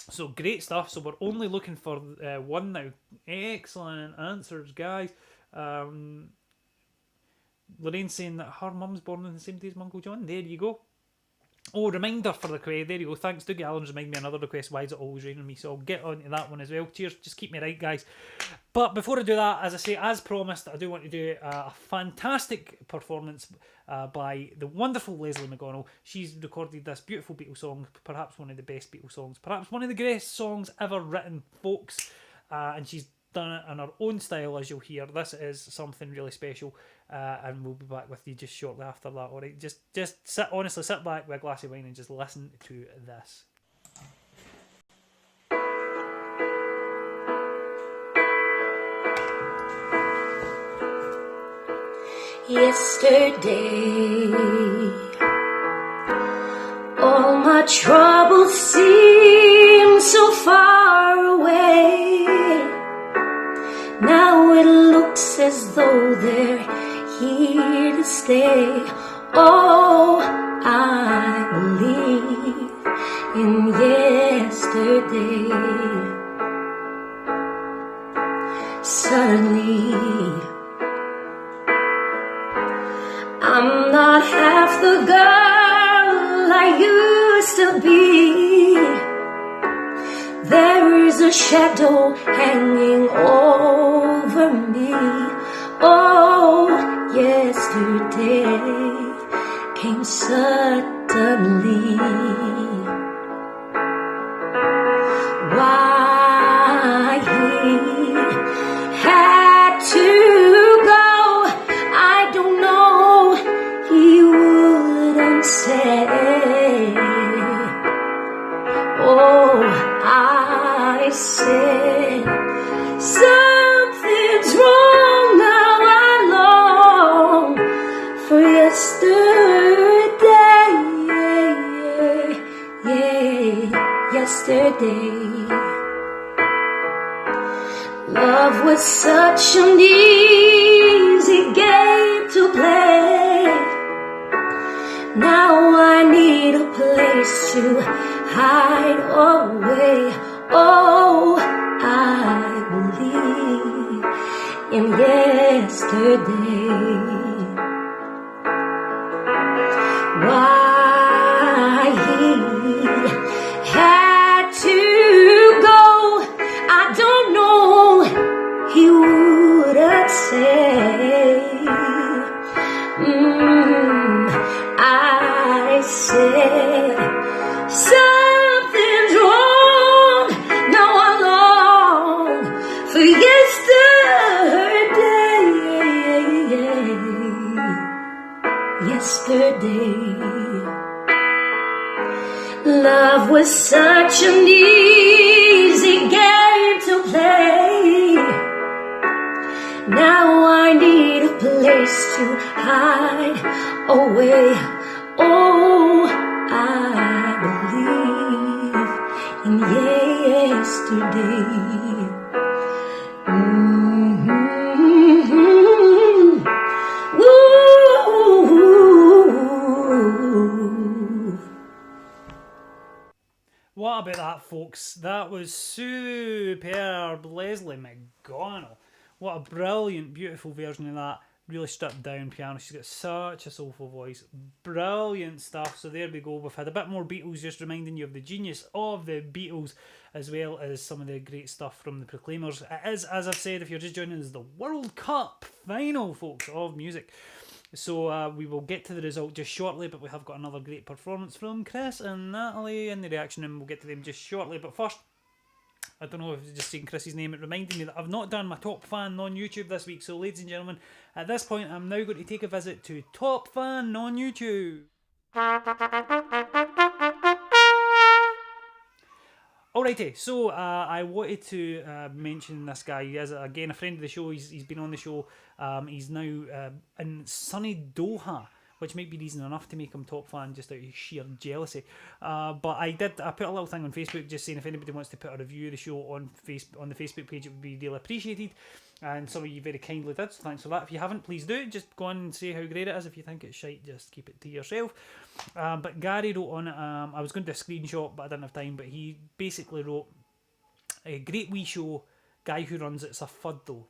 So great stuff. So we're only looking for 1 now. Excellent answers, guys. Lorraine's saying that her mum's born on the same day as Uncle John. There you go. Oh, reminder for the request. There you go. Thanks, Dougie Allen's reminding me another request. Why is it always raining on me? So I'll get on to that one as well. Cheers. Just keep me right, guys. But before I do that, as I say, as promised, I do want to do a fantastic performance by the wonderful Lesley McGonnal. She's recorded this beautiful Beatles song, perhaps one of the best Beatles songs, perhaps one of the greatest songs ever written, folks. And she's done it in her own style, as you'll hear. This is something really special, and we'll be back with you just shortly after that. All right, just sit back with a glass of wine and just listen to this. Yesterday, all my troubles seem so far away. Now it looks as though they're here to stay. Oh, I believe in yesterday. Suddenly, I'm not half the girl I used to be. There is a shadow hanging over me. Oh, yesterday came suddenly. Why he had to go, I don't know. He wouldn't say. Oh, I said something's wrong. Now I long for yesterday. Yesterday, love was such an easy game to play. Now I need a place to hide away. Oh, I believe in yesterday. Why he had to go, I don't know. He wouldn't say. I said something's wrong. Now I long for yesterday. Love was such an easy game to play. Now I need a place to hide away. Oh, I believe in yesterday. What about that, folks? That was superb. Lesley McGonnal. What a brilliant, beautiful version of that. Really stripped down piano. She's got such a soulful voice. Brilliant stuff. So there we go. We've had a bit more Beatles, just reminding you of the genius of the Beatles, as well as some of the great stuff from the Proclaimers. It is, as I've said, if you're just joining us, the World Cup final, folks, of music. So we will get to the result just shortly, but we have got another great performance from Chris and Natalie in the reaction, and we'll get to them just shortly. But first, I don't know if it's just saying Chris's name, it reminded me that I've not done my Top Fan on YouTube this week. So ladies and gentlemen, at this point, I'm now going to take a visit to Top Fan on YouTube. Alrighty, so I wanted to mention this guy. He is, again, a friend of the show. He's been on the show. He's now in sunny Doha, which might be reason enough to make him top fan just out of sheer jealousy. But I put a little thing on Facebook just saying if anybody wants to put a review of the show on the Facebook page, it would be really appreciated. And some of you very kindly did, so thanks for that. If you haven't, please do. Just go on and say how great it is. If you think it's shite, just keep it to yourself. But Gary wrote on it, I was going to do a screenshot, but I didn't have time. But he basically wrote, a great wee show, guy who runs it's a FUD though.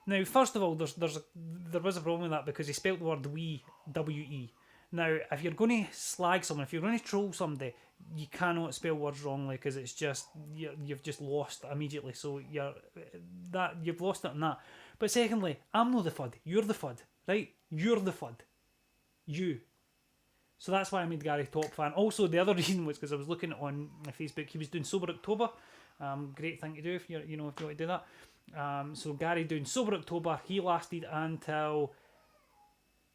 Now, first of all, there was a problem with that because he spelt the word we, W-E. Now, if you're going to slag someone, if you're going to troll somebody, you cannot spell words wrongly because it's just, you've just lost immediately. So you've lost it on that. But secondly, I'm not the FUD. You're the FUD, right? You're the FUD. You. So that's why I made Gary top fan. Also, the other reason was because I was looking on Facebook. He was doing Sober October. Great thing to do if you want to do that. So Gary doing Sober October, he lasted until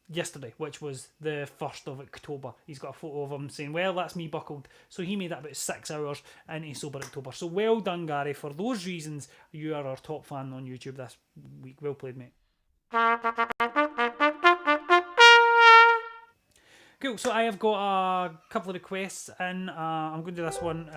yesterday, which was the 1st of October. He's got a photo of him saying, well, that's me buckled. So he made that about 6 hours into Sober October. So well done, Gary. For those reasons, you are our top fan on YouTube this week. Well played, mate. Cool, so I have got a couple of requests in. I'm going to do this one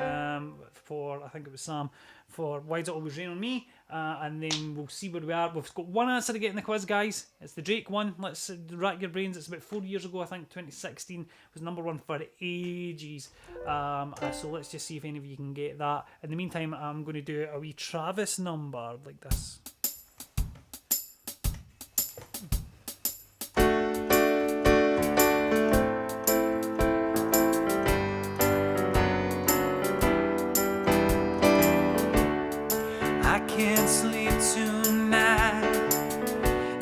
for, I think it was Sam, for Why Does It Always Rain On Me? And then we'll see where we are. We've got one answer to get in the quiz, guys. It's the Drake one. Let's rack your brains. It's about 4 years ago, I think, 2016. It was number one for ages. So let's just see if any of you can get that. In the meantime, I'm going to do a wee Travis number like this.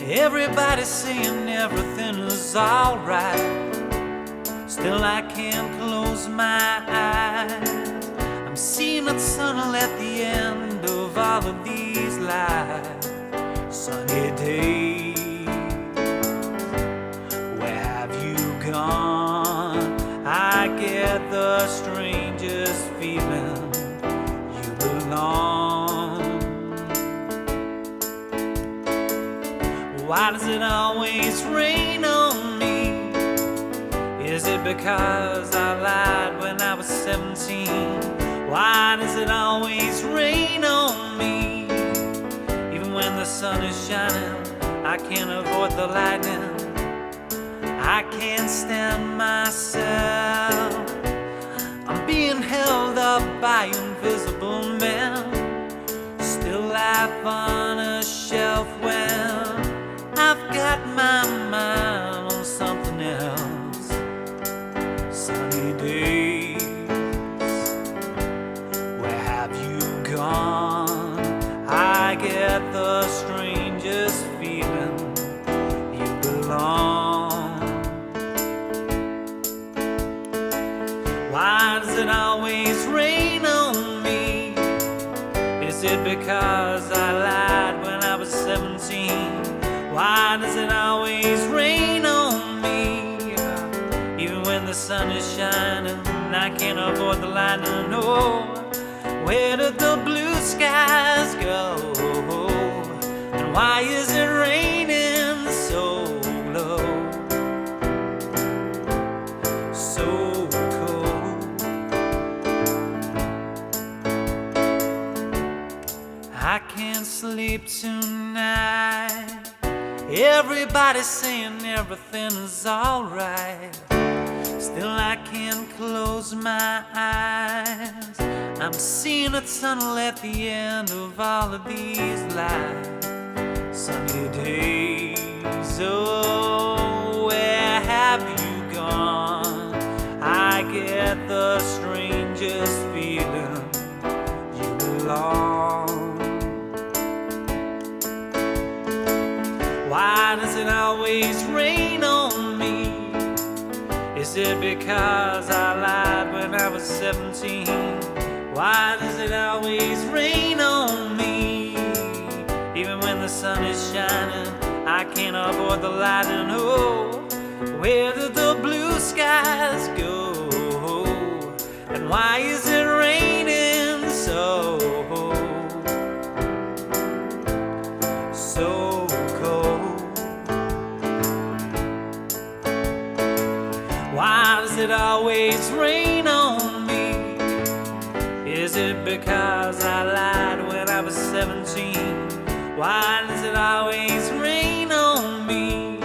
Everybody's saying everything is alright. Still I can't close my eyes. I'm seeing the tunnel at the end of all of these lights. Sunny days, where have you gone? I get the strangest feeling you belong. Why does it always rain on me? Is it because I lied when I was 17? Why does it always rain on me? Even when the sun is shining, I can't avoid the lightning. I can't stand myself. I'm being held up by invisible men. Still life on a shelf when I've got my mind on something else. Sunny days, where have you gone? I get the strangest feeling you belong. Why does it always rain on me? Is it because I lied when I was 17? Why does it always rain on me? Even when the sun is shining, I can't avoid the lightning. Oh, where did the blue skies go? And why is it raining so low? So cold. I can't sleep tonight. Everybody's saying everything is alright. Still I can't close my eyes. I'm seeing a tunnel at the end of all of these lights. Sunny days, oh, where have you gone? I get the strangest feeling you belong. Why does it always rain on me? Is it because I lied when I was 17? Why does it always rain on me? Even when the sun is shining, I can't avoid the lightning. Oh, where did the blue skies go? And why is it raining so cold? Why does it always rain on me? Is it because I lied when I was 17? Why does it always rain on me?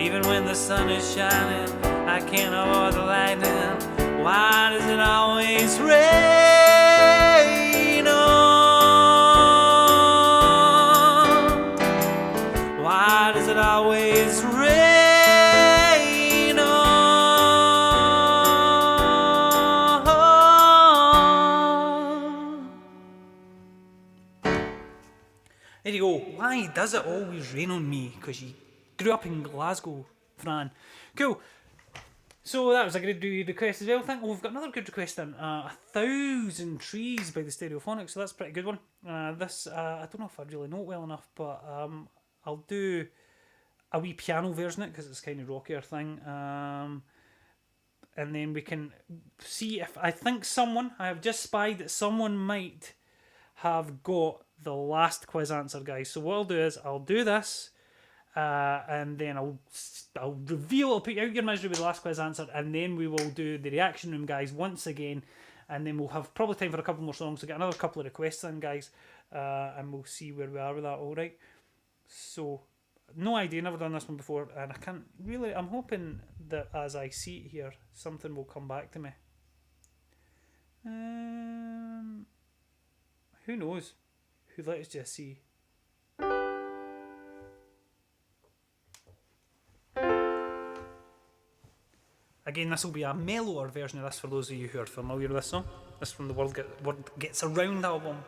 Even when the sun is shining, I can't avoid the lightning. Why does it always rain on? Why does it always rain on? There you go. Why does it always rain on me? Because you grew up in Glasgow, Fran. Cool. So that was a good request as well. I think we've got another good request in. 1,000 Trees by the Stereophonics, so that's a pretty good one. I don't know if I really know it well enough, but I'll do a wee piano version of it because it's kind of rockier thing. And then we can see if I have just spied that someone might have got the last quiz answer, guys. So what I'll do is I'll do this, and then I'll reveal, I'll put you out your misery with the last quiz answer, and then we will do the reaction room, guys, once again, and then we'll have probably time for a couple more songs to get another couple of requests in, guys, and we'll see where we are with that. All right. So no idea, never done this one before, and I can't really. I'm hoping that as I see it here, something will come back to me. Who knows? Let's just see. Again, this will be a mellower version of this for those of you who are familiar with this song. This is from the Word Gets Around album.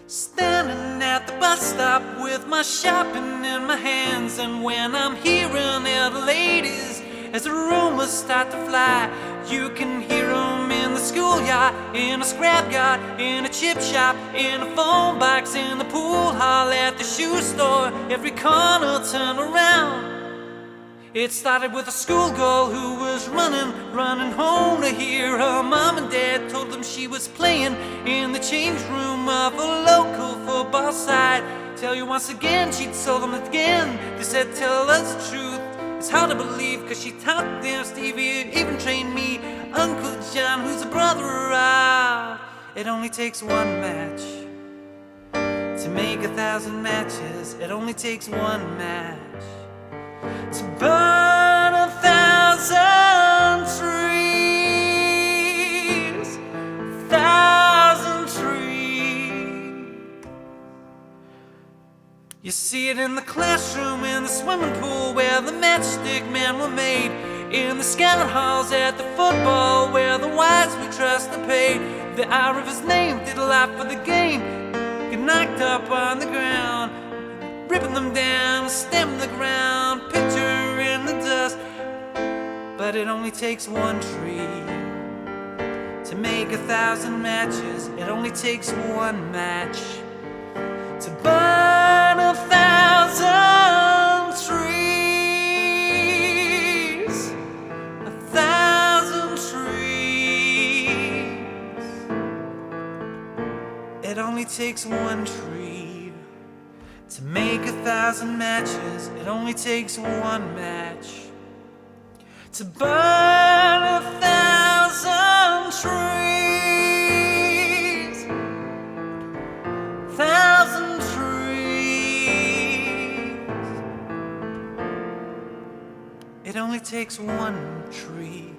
Standing at the bus stop with my shopping in my hands, and when I'm hearing the ladies as the rumors start to fly, you can hear them in the schoolyard, in a scrapyard, in a chip shop, in a phone box, in the pool hall, at the shoe store, every corner turn around. It started with a schoolgirl who was running home to hear her mom and dad told them she was playing in the change room of a local football side. Tell you once again, she told them again. They said, tell us the truth. It's hard to believe, cause she taught them, Stevie even trained me, Uncle John, who's a brother of. It only takes one match to make 1,000 matches. It only takes one match to burn 1,000 trees, 1,000 trees. You see it in the classroom, in the swimming pool where the matchstick men were made, in the scout halls at the football where the wise we trust are paid. The hour of his name did a lot for the game, get knocked up on the ground, ripping them down, stamping the ground, picture in the dust. But it only takes one tree to make 1,000 matches. It only takes one match to burn 1,000 trees, 1,000 trees. It only takes one tree to make 1,000 matches. It only takes one match to burn 1,000 trees, 1,000 trees. It only takes one tree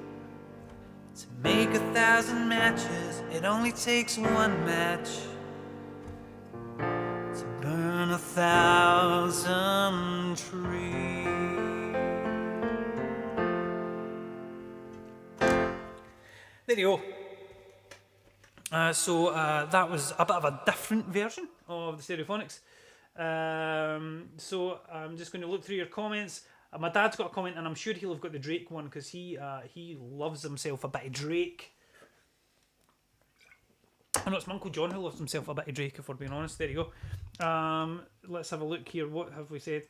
to make 1,000 matches. It only takes one match to burn 1,000 trees. There you go. So that was a bit of a different version of the Stereophonics. So I'm just going to look through your comments. My dad's got a comment, and I'm sure he'll have got the Drake one because he loves himself a bit of Drake. I know it's my Uncle John who loves himself a bit of Drake, if we're being honest. There you go. Let's have a look here. What have we said?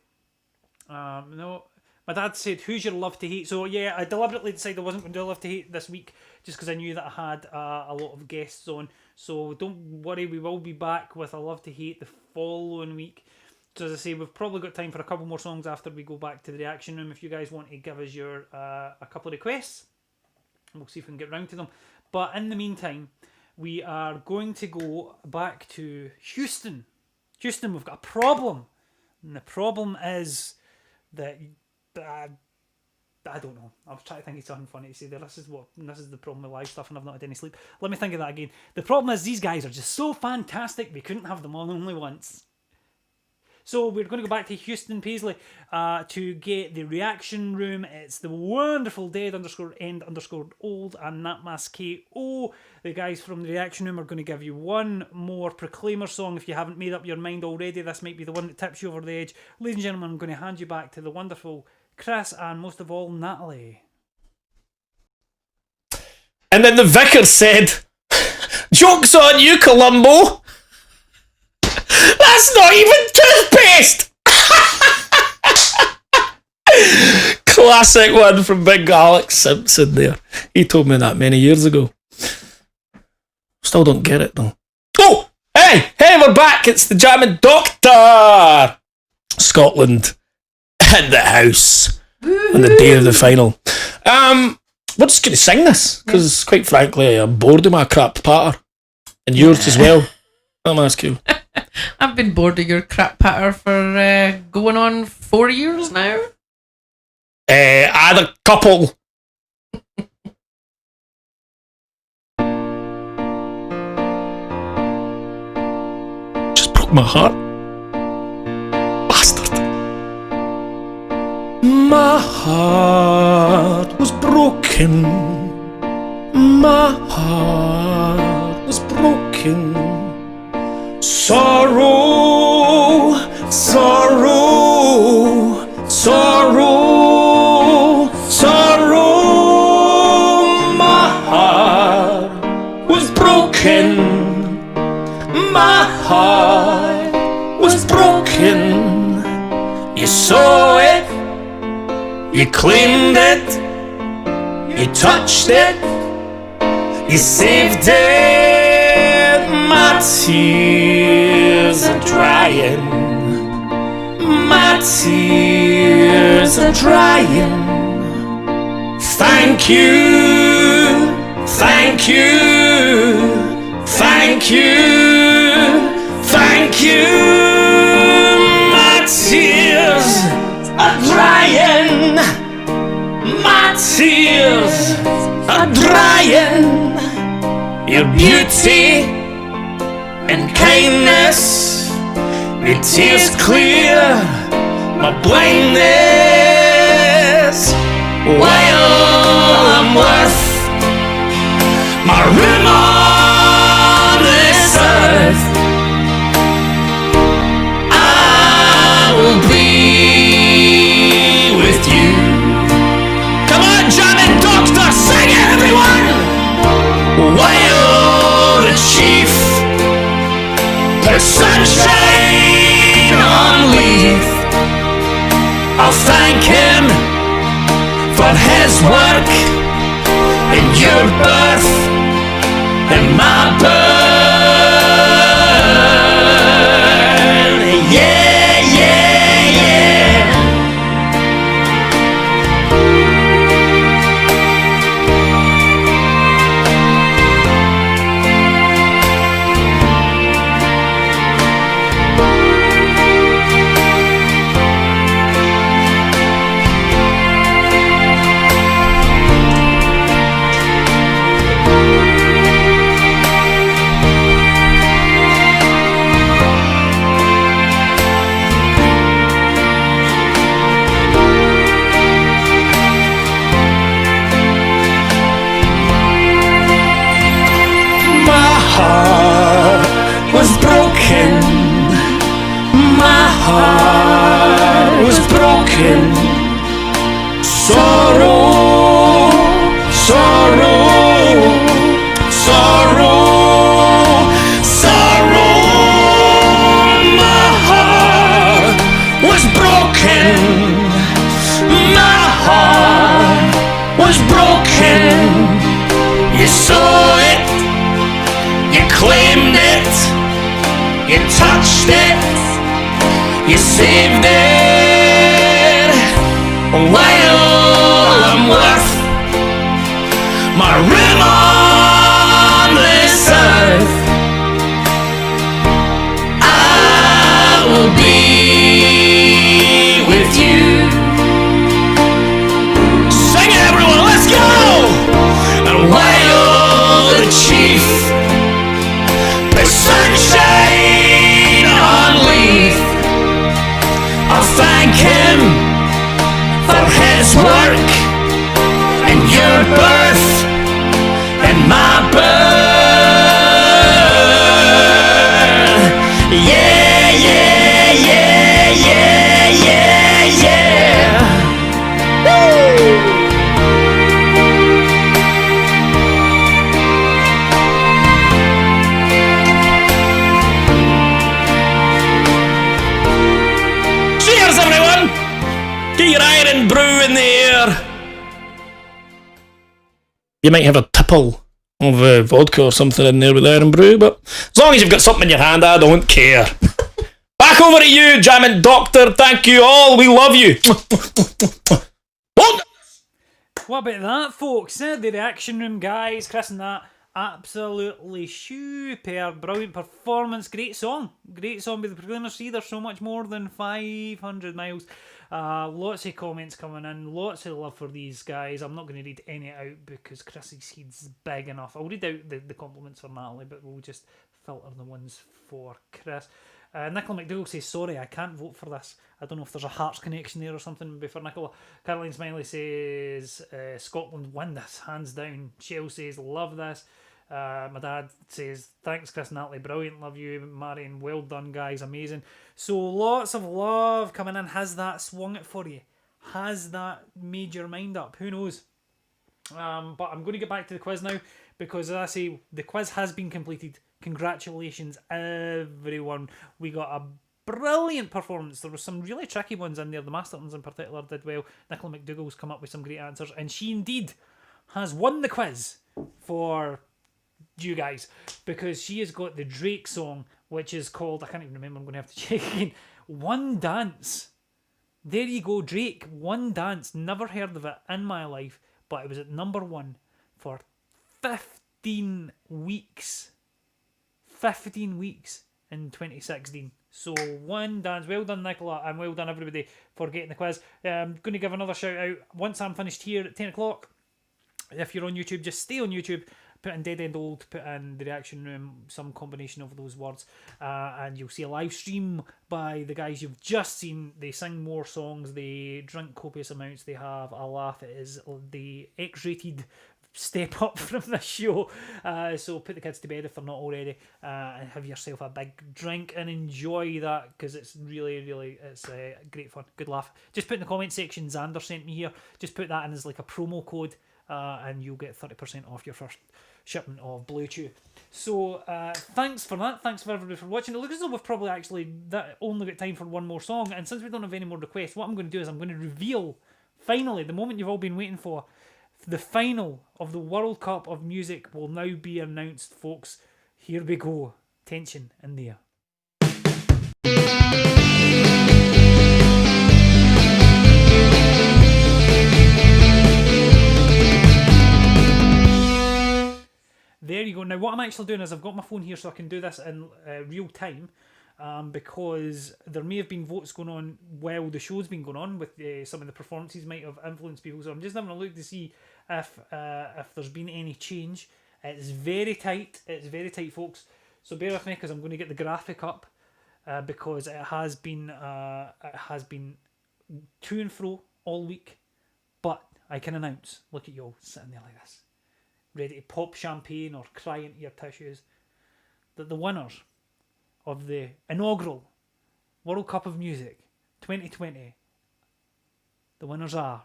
No. My dad said, who's your love to hate? So yeah, I deliberately decided I wasn't going to do a love to hate this week just because I knew that I had a lot of guests on. So don't worry, we will be back with a love to hate the following week. So as I say, we've probably got time for a couple more songs after we go back to the reaction room. If you guys want to give us your a couple of requests, we'll see if we can get round to them. But in the meantime, we are going to go back to Houston. Houston, we've got a problem. And the problem is that... I don't know. I was trying to think of something funny to say there. This is the problem with live stuff, and I've not had any sleep. Let me think of that again. The problem is these guys are just so fantastic. We couldn't have them all only once. So we're going to go back to Houston Paisley to get the reaction room. It's the wonderful dead_end_old and Natmas KO. The guys from the reaction room are going to give you one more Proclaimer song. If you haven't made up your mind already, this might be the one that tips you over the edge. Ladies and gentlemen, I'm going to hand you back to the wonderful Chris and most of all Natalie. And then the vicar said, "Joke's on you, Columbo. That's not even toothpaste." Classic one from Big Alex Simpson there. He told me that many years ago. Still don't get it though. Oh! Hey, we're back. It's the Jammin Doctor. Scotland in the house on the day of the final. We're just going to sing this because, quite frankly, I'm bored of my crap patter, and yours as well. I'm asking. I've been bored of your crap patter for going on 4 years now. Add a couple. Just broke my heart. Bastard. My heart was broken. My heart was broken. Sorrow, sorrow, sorrow, sorrow. My heart was broken. My heart was broken. You saw it. You claimed it, you touched it, you saved it. My tears are drying, my tears are drying. Thank you, thank you, thank you, thank you. My tears are drying, my tears are drying. Your beauty and kindness, your tears clear my blindness. While I'm worth my room on this earth, I will be with you. Come on, Jammin Doctor, sing it, everyone! While the chief puts sunshine on Leith, I'll thank him for his work in your birth and my burn. Yeah, yeah, yeah. broken. Sorrow, sorrow, sorrow, sorrow. My heart was broken. My heart was broken. You saw it, you claimed it, you touched it, you saved it. While I'm worth my room on this earth, I will be with you. Sing it, everyone, let's go! And while the chief puts sunshine on Leith, I'll thank him for his work and your birth and my birth. Yeah, yeah, yeah, yeah, yeah, yeah. Woo! Cheers, everyone! Get your iron brew in the air. You might have a tipple of vodka or something in there with iron brew, but as long as you've got something in your hand, I don't care. Back over to you, Jammin Doctor. Thank you all. We love you. What about that, folks? The reaction room guys, Chris and that, absolutely superb, brilliant performance, great song by the Proclaimers. See, there's so much more than 500 miles. Lots of comments coming in, lots of love for these guys. I'm not going to read any out because Chris's head's big enough. I'll read out the compliments for Natalie, but we'll just filter the ones for Chris. Nicola McDougall says, sorry, I can't vote for this. I don't know if there's a Hearts connection there or something maybe for Nicola. Caroline Smiley says, Scotland win this, hands down. Shell says, love this. My dad says, thanks Chris and Natalie, brilliant, love you. Marion, well done guys, amazing. So lots of love coming in. Has that swung it for you? Has that made your mind up? Who knows? But I'm going to get back to the quiz now because, as I say, the quiz has been completed. Congratulations, everyone. We got a brilliant performance. There were some really tricky ones in there. The Mastertons in particular did well. Nicola McDougall's come up with some great answers, and she indeed has won the quiz for you guys because she has got the Drake song, which is called, I can't even remember, I'm going to have to check again, One Dance. There you go, Drake, One Dance. Never heard of it in my life, but it was at number 1 for 15 weeks. 15 weeks in 2016. So One Dance. Well done, Nicola, and well done everybody for getting the quiz. I'm going to give another shout out once I'm finished here at 10 o'clock. If you're on YouTube, just stay on YouTube, put in Dead End Old, put in the reaction room, some combination of those words, and you'll see a live stream by the guys you've just seen. They sing more songs, they drink copious amounts, they have a laugh. It is the X-rated step up from this show, so put the kids to bed if they're not already, and have yourself a big drink and enjoy that because it's really it's great fun, good laugh. Just put in the comment section, Xander sent me here, just put that in as like a promo code, and you'll get 30% off your first shipment of Blue Chew. So thanks for that, thanks for everybody for watching. It looks as though we've probably actually only got time for one more song, and since we don't have any more requests, what I'm going to do is I'm going to reveal finally the moment you've all been waiting for. The final of the World Cup of Music will now be announced, folks. Here we go. Tension in the air. There you go. Now what I'm actually doing is I've got my phone here so I can do this in real time, because there may have been votes going on while the show's been going on with some of the performances might have influenced people. So I'm just having a look to see if there's been any change. It's very tight. It's very tight, folks. So bear with me because I'm going to get the graphic up because it has been to and fro all week. But I can announce, look at you all sitting there like this, ready to pop champagne or cry into your tissues, that the winners of the inaugural World Cup of Music 2020 The winners are...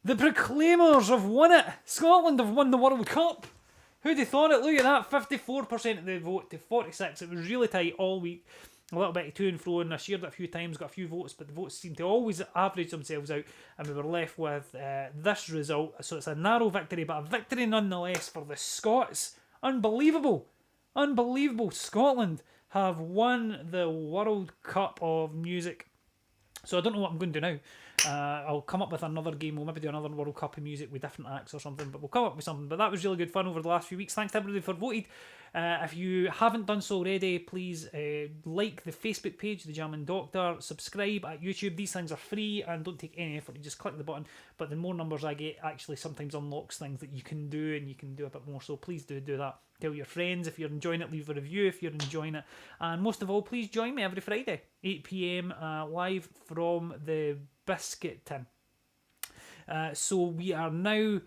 The Proclaimers have won it! Scotland have won the World Cup! Who'd have thought it? Look at that, 54% of the vote to 46%. It was really tight all week. A little bit of to and fro, and I shared it a few times, got a few votes, but the votes seem to always average themselves out, and we were left with this result. So it's a narrow victory, but a victory nonetheless for the Scots. Unbelievable! Unbelievable. Scotland have won the World Cup of music. So I don't know what I'm going to do now. I'll come up with another game. We'll maybe do another World Cup of music with different acts or something, but we'll come up with something. But that was really good fun over the last few weeks. Thanks to everybody for voting. If you haven't done so already, please like the Facebook page, The Jammin Doctor, subscribe at YouTube. These things are free and don't take any effort. You just click the button, but the more numbers I get actually sometimes unlocks things that you can do, and you can do a bit more. So please do that. Tell your friends if you're enjoying it, leave a review if you're enjoying it, and most of all, please join me every Friday 8 PM live from the Biscuit tin. So we are now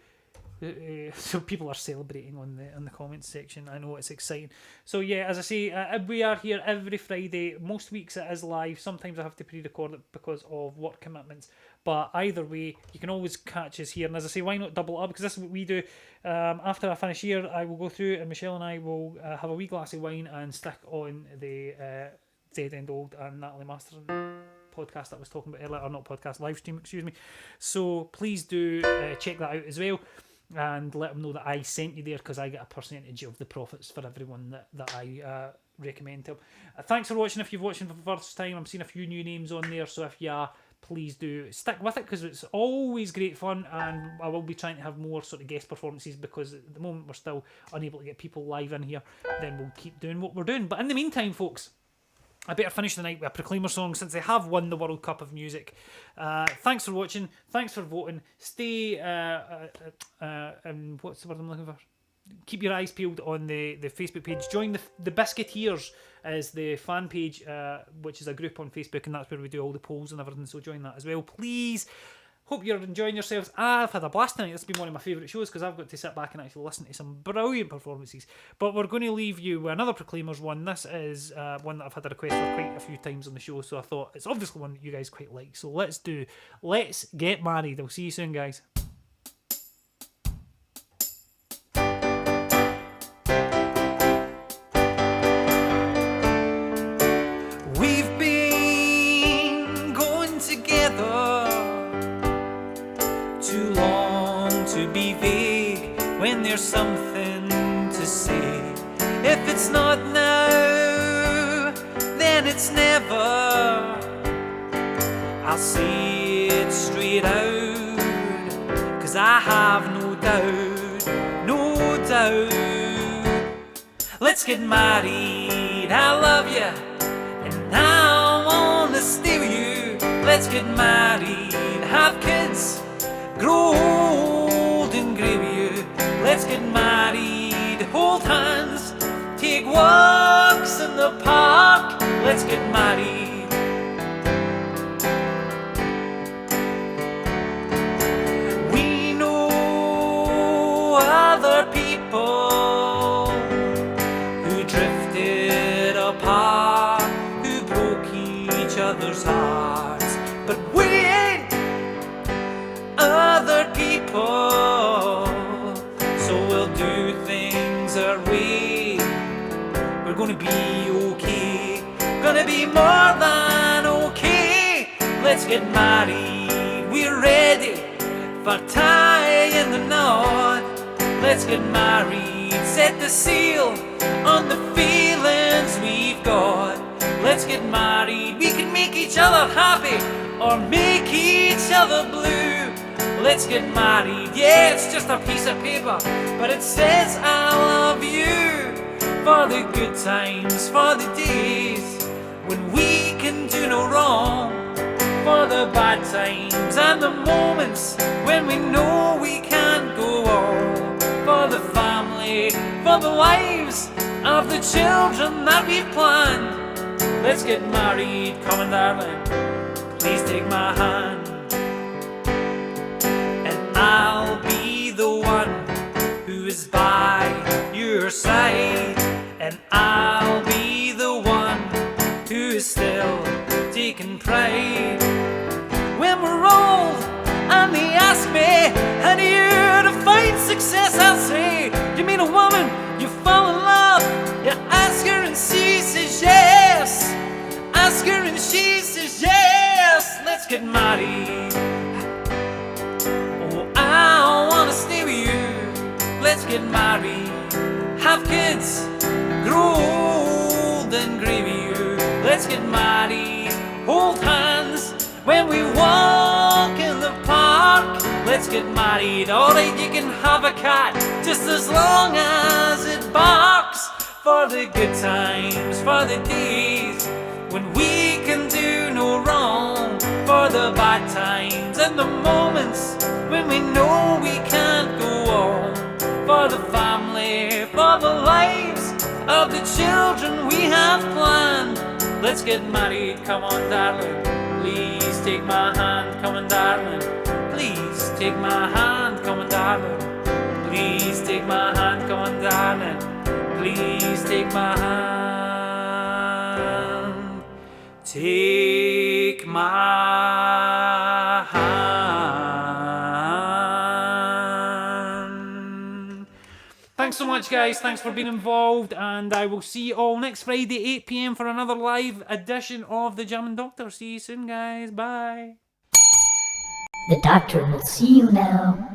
so people are celebrating on the comments section. I know, it's exciting. So yeah, as I say, we are here every Friday. Most weeks it is live. Sometimes I have to pre-record it because of work commitments, but either way you can always catch us here. And as I say, why not double up, because this is what we do. After I finish here, I will go through and Michelle and I will have a wee glass of wine and stick on the Dead End Old and Natalie Masterton podcast that I was talking about earlier, or not podcast, live stream, excuse me. So please do check that out as well, and let them know that I sent you there, because I get a percentage of the profits for everyone that I recommend to them. Thanks for watching. If you've watching for the first time, I'm seeing a few new names on there, so if you are, please do stick with it, because it's always great fun, and I will be trying to have more sort of guest performances, because at the moment we're still unable to get people live in here. Then we'll keep doing what we're doing. But in the meantime, folks, I better finish the night with a Proclaimer song, since they have won the World Cup of music. Thanks for watching. Thanks for voting. Stay, what's the word I'm looking for? Keep your eyes peeled on the Facebook page. Join the Biscuiteers is the fan page, which is a group on Facebook, and that's where we do all the polls and everything, so join that as well, please. Hope you're enjoying yourselves. I've had a blast tonight. This has been one of my favourite shows, because I've got to sit back and actually listen to some brilliant performances. But we're going to leave you with another Proclaimers one. This is one that I've had a request for quite a few times on the show, so I thought it's obviously one that you guys quite like. So let's Get Married. I'll see you soon, guys. We've been going together too long to be vague when there's something to say. If it's not now, then it's never. I'll say it straight out, 'cause I have no doubt, no doubt. Let's get married, I love you, and I wanna stay with you. Let's get married, have kids, grow old and grey with you. Let's get married, hold hands, take walks in the park. Let's get married. We know other people who drifted apart, who broke each other's hearts, but we ain't other people, so we'll do things our way. We're gonna be okay, gonna be more than okay. Let's get married, we're ready for tying the knot. Let's get married, set the seal on the feelings we've got. Let's get married, we can make each other happy or make each other blue. Let's get married, yeah, it's just a piece of paper, but it says I love you. For the good times, for the days when we can do no wrong, for the bad times and the moments when we know we can't go on, for the family, for the lives of the children that we've planned. Let's get married, come on darling, please take my hand, and I'll be the one who is by your side, and I'll be the one who is still taking pride when we're all get married. Oh, I wanna stay with you. Let's get married. Have kids, grow old and grey with you. Let's get married. Hold hands when we walk in the park. Let's get married. Alright, you can have a cat just as long as it barks. For the good times, for the days when we can do no wrong. For the bad times and the moments when we know we can't go on. For the family, for the lives of the children we have planned. Let's get married, come on darling. Please take my hand, come on darling. Please take my hand, come on darling. Please take my hand, come on darling. Please take my hand. Take my hand. Thanks so much, guys. Thanks for being involved, and I will see you all next Friday, 8 PM, for another live edition of the Jammin' Doctor. See you soon, guys. Bye. The doctor will see you now.